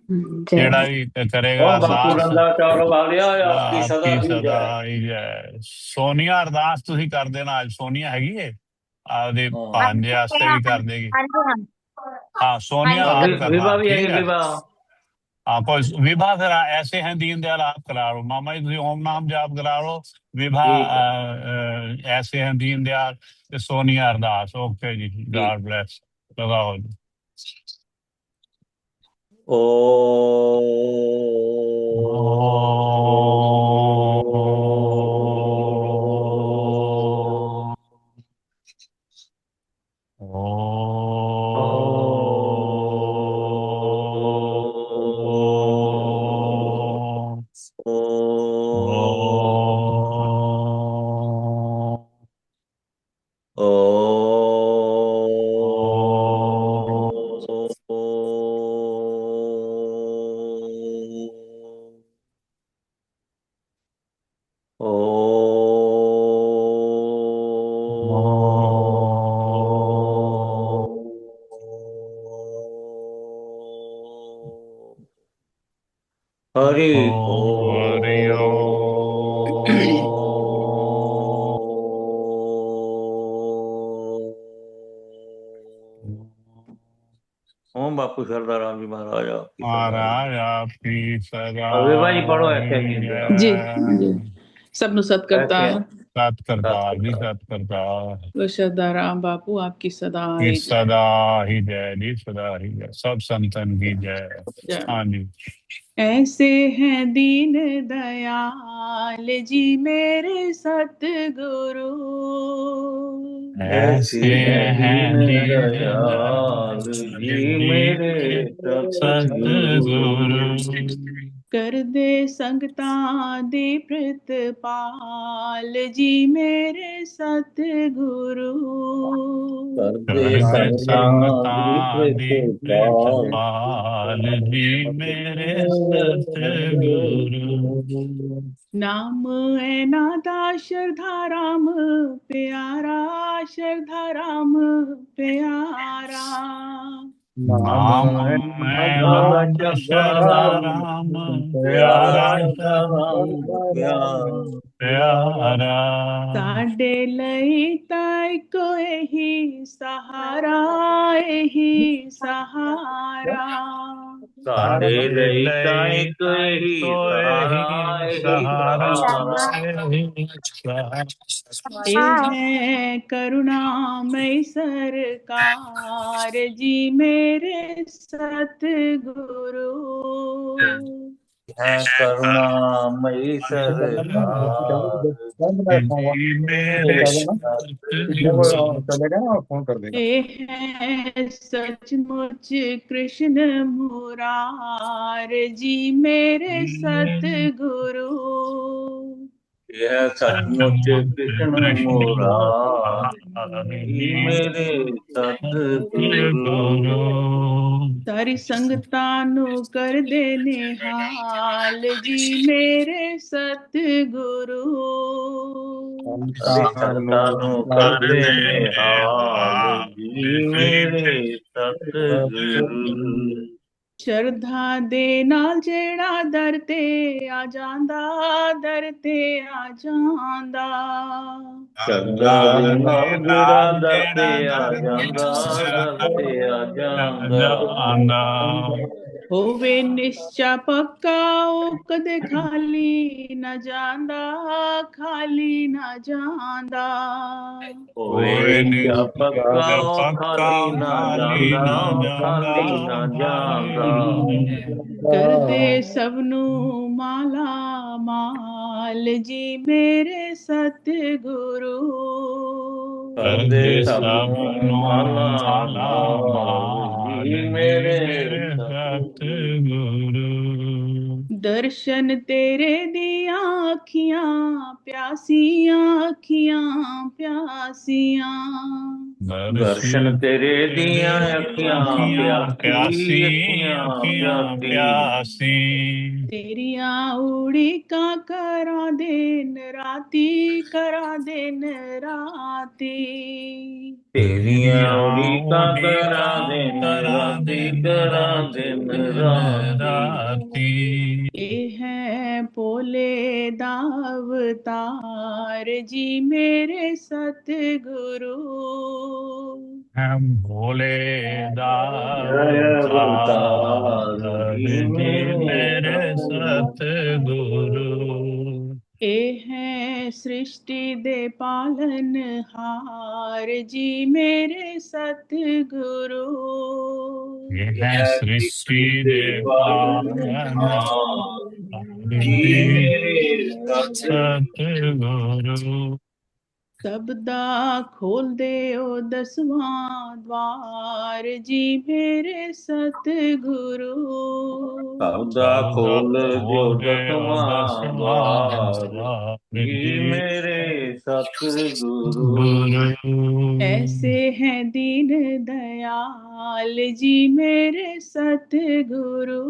जय ਜਿਹੜਾ ਵੀ ਕਰੇਗਾ ओम बापू ਅਰਦਾਸ नंदा चौर वालिया आपकी सदा ਆਪਕੀ ही ਸਦਾ जय। ਹੀ ਜੈ। ਸੋਨੀਆ ਅਰਦਾਸ ਤੁਸੀਂ ਕਰ ਦੇਣਾ। ਅੱਜ ਸੋਨੀਆ ਹੈਗੀ ਏ ਆਪਦੇ हाँ ਭਾਂਜੇ ਵਾਸਤੇ ਵੀ ਕਰ ਦੇਗੀ। हाँ जी हाँ हाँ सोनिया हाँ जी आप करना। विभा भी है ठीक है, विभा। आप विभा फिर ऐसे हैं दीनदयाल आप करा लो। मामा जी तुम ओम नाम जाप करा लो। विभा ठीक है ऐसे हैं दीनदयाल ते सोनिया अरदास। ओके जी, ठीक। God bless. लगाओ जी। हरि हरि ओम बापू सरदार राम जी महाराज आपकी सदा ही महाराज आपकी सदा और विभा जी पढ़ो ऐसे ही दीनदयाल। जी जय। जी सबनु सत करता ऐसे सत करतार जी, सत सत करतार तो श्रद्धाराम बापू आपकी सदा की ही जय सदा ही जय जी, सदा ही जय। सब संतन की जय। जय। हाँ जी। ऐसे हैं दीन दयाल जी मेरे सतगुरु ऐसे हैं दीन दीन दयाल जी मेरे सतगुरु सतगुरु। कर दे संगतां दी प्रितपाल जी मेरे सतगुरु कर दे कर संगतां दी संगतां दी प्रितपाल प्रितपाल जी मेरे सतगुरु। नाम है नादा श्रद्धा राम प्यारा श्रद्धा राम प्यारा नाम है नाद श्रद्धा राम प्यारा प्यारा। साडे लई ताई को यही सहारा यही सहारा साडे लई ताई लई को ताई ही तो सहारा यही ही सहारा सहारा। यही सहारा। ये है करुणामय सरकार जी मेरे सतगुरु है करुणामयी सरकार जी मेरे सतगुरु। चलेगा ना, फोन कर देगा। ये है सचमुच कृष्ण मुरार जी मेरे सतगुरु। यह सचमुच कृष्ण मुरारी मेरे सतगुरु। सारी संगता नु कर देने हाल जी मेरे सतगुरु। सारी संगता नु कर देने हाल जी मेरे सतगुरु। शरधा दे नाल जेड़ा दर ते आ जांदा, दर ते आ जांदा। शरधा दे नाल जेड़ा दर ते आ जांदा, दर ते आ जांदा। होवे निश्चा पक्का ओ कदे खाली न जांदा, खाली न जांदा। होवे निश्चा पक्का ओ खाली ना जांदा, खाली ना जांदा। कर दे सबनू माला माल जी मेरे सतगुरु। कर दे सबनू माला माल जी मेरे सतगुरु। दर्शन तेरे दिया अखियां प्यासियां, अखियां प्यासियां। दर्शन तेरे दिया अखियां प्यासी, अखियां प्यासी। तेरिया उड़ीका करा दिन राती, करा दिन राती। तेरिया उड़ीका करा दिन राती, करा दिन राती। ये है भोले दावतार जी मेरे सतगुरु। हम भोले अवतार जी मेरे सतगुरु। ए है सृष्टि दे पालन हार जी मेरे सतगुरु। ये सृष्टि दे पालन जी मेरे सतगुरु। सबदा खोल दे ओ दसवां द्वार जी मेरे सतगुरु। सबदा खोल दियो दसवां द्वार जी मेरे सतगुरु। ऐसे हैं दीन दयाल जी मेरे सतगुरु।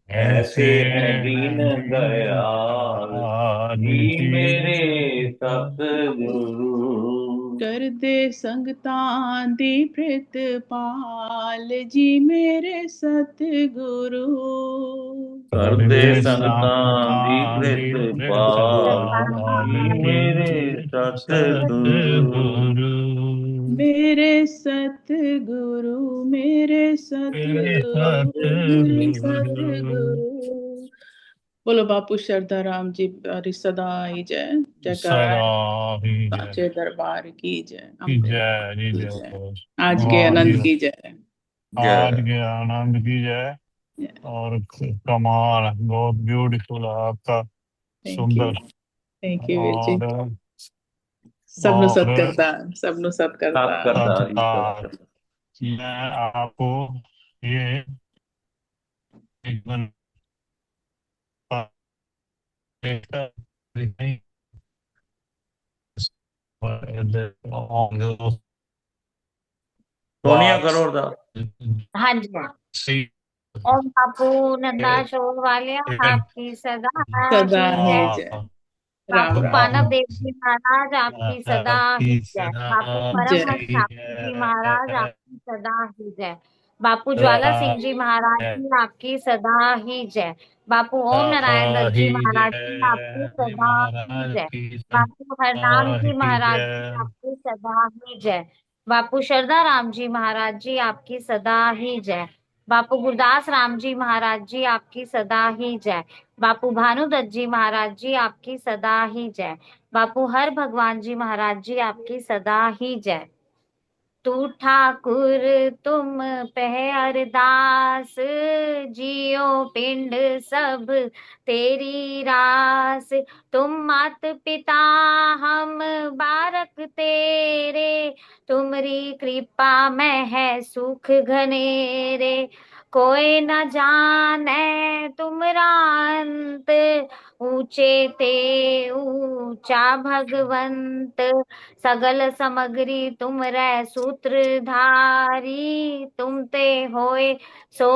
ऐसे हैं दीन दयाल जी मेरे सतगुरु। कर दे संगतां दी प्रितपाल जी मेरे सतगुरु। कर दे संगतां दी प्रितपाल जी मेरे सतगुरु। मेरे सतगुरु, मेरे सतगुरु, मेरे सतगुरु। बोलो बापू श्रद्धा राम जी बारी सदा ही जय। जयकार साचे दरबार की जय। आज के आनंद की जय। आज के आनंद की जय। और कमाल, बहुत ब्यूटीफुल आपका, सुंदर। Thank you Veer ji. और सबनु सत करता, सबनु सत करता। मैं आपको ये सोनिया करोड़ दा। हाँ जी। ओम बापू नंदा शोर वाले आपकी सदा सदा ही ही जय। जय। बापू राम पानव देव जी महाराज आपकी सदा ही जय। बापू परमहंस जय। ठाकुर जी महाराज आपकी सदा ही जय। बापू ज्वाला सिंह जी महाराज जी आपकी सदा ही जय। बापू ओम नारायण दत्त जी महाराज जी आपकी सदा ही जय। बापू हरनाम जी महाराज जी आपकी सदा ही जय। बापू शरदा राम जी महाराज जी आपकी सदा ही जय। बापू गुरदास राम जी महाराज जी आपकी सदा ही जय। बापू भानुदत्त जी महाराज जी आपकी सदा ही जय। बापू हर भगवान जी महाराज जी आपकी सदा ही जय। तू ठाकुर तुम पे अरदास, जियो पिंड सब तेरी रास। तुम मात पिता हम बारक तेरे, तुमरी कृपा में है सुख घनेरे। कोई न जाने तुमरा अंत, ऊंचे ते ऊंचा भगवंत। सगल समग्री तुम रै सूत्रधारी, तुम ते होए सो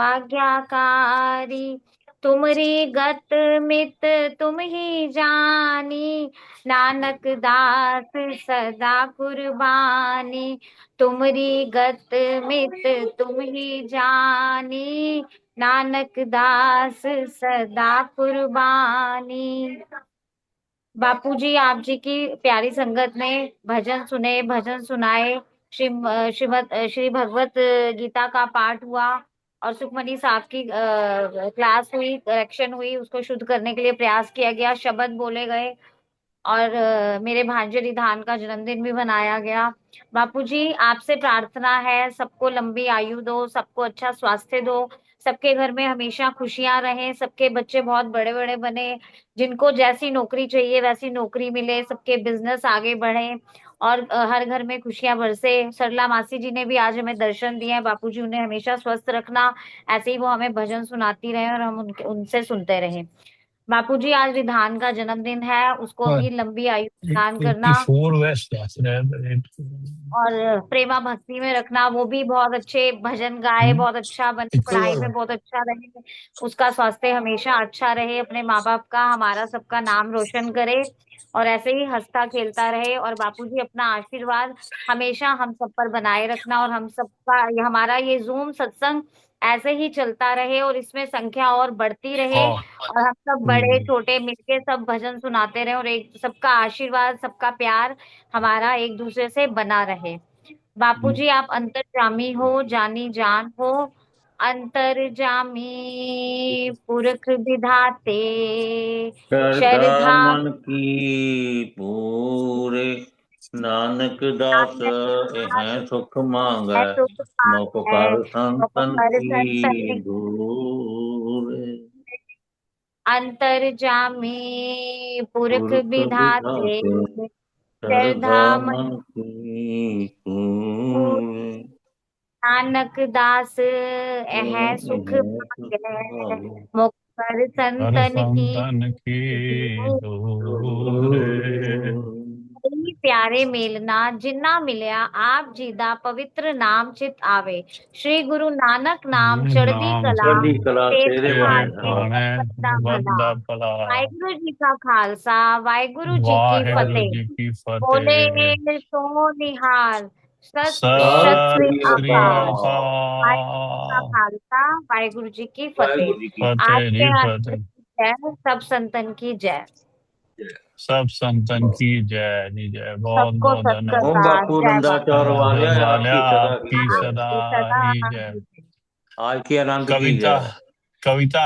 आज्ञाकारी। तुमरी गत मित तुम ही जानी, नानक दास सदा कुर्बानी। तुमरी गत मित तुम ही जानी, नानक दास सदा कुर्बानी। बापूजी आप जी की प्यारी संगत में भजन सुने, भजन सुनाए, श्री भगवत गीता का पाठ हुआ और सुखमनी साहब की क्लास हुई, करेक्शन हुई, उसको शुद्ध करने के लिए प्रयास किया गया, शब्द बोले गए और मेरे भांजे रिधान का जन्मदिन भी मनाया गया। बापूजी आपसे प्रार्थना है सबको लंबी आयु दो, सबको अच्छा स्वास्थ्य दो, सबके घर में हमेशा खुशियां रहें, सबके बच्चे बहुत बड़े बड़े बने, जिनको जैसी नौकरी चाहिए वैसी नौकरी मिले, सबके बिजनेस आगे बढ़े और हर घर में खुशियां बरसे। सरला मासी जी ने भी आज हमें दर्शन दिए हैं, बापूजी उन्हें हमेशा स्वस्थ रखना, ऐसे ही वो हमें भजन सुनाती रहे और हम उनसे सुनते रहें। बापूजी आज रिधान का जन्मदिन है, उसको भी लंबी आयु प्रदान करना 84 वेस्ट और प्रेमा भक्ति में रखना, वो भी बहुत अच्छे भजन गाए, बहुत अच्छा बने, पढ़ाई में बहुत अच्छा रहे, उसका स्वास्थ्य हमेशा अच्छा रहे, अपने माँ बाप का हमारा सबका नाम रोशन करे और ऐसे ही हंसता खेलता रहे। और बापूजी अपना आशीर्वाद हमेशा हम सब पर बनाए रखना और हम सबका हमारा ये जूम सत्संग ऐसे ही चलता रहे और इसमें संख्या और बढ़ती रहे और हम सब बड़े छोटे मिलके सब भजन सुनाते रहे और एक सबका आशीर्वाद, सबका प्यार हमारा एक दूसरे से बना रहे। बापूजी आप अंतर्जामी हो, जानी जान हो, अंतर्जामी पुरख विधाते, श्रद्धा मन की पूरे, नानक दास हैं सुख मांगे, मोक कर संतन की दूरे। अंतर्जामी पुरख विधाते, श्रद्धा मन की पूरे, नानक दास है सुख मांगे, मोक कर संतन की बड़ी प्यारे मेलना, जिन्ना मिलिया आप जी दा पवित्र नाम चित आवे। श्री गुरु नानक नाम चढ़दी कला तेरे भला। वाहिगुरु जी का खालसा, वाहिगुरु जी की फतेह। बोले सो निहाल, सत श्री अकाल। वाहिगुरु का खालसा, वाहिगुरु जी की फतेह। आज के जय, सब संतन की जय। सब संतन की जय जी जय। बहुत बहुत धन्यवाद। ओम बापू नंदा चौर वाले आपकी सदा ही जय। आज की आनंद की जय। कविता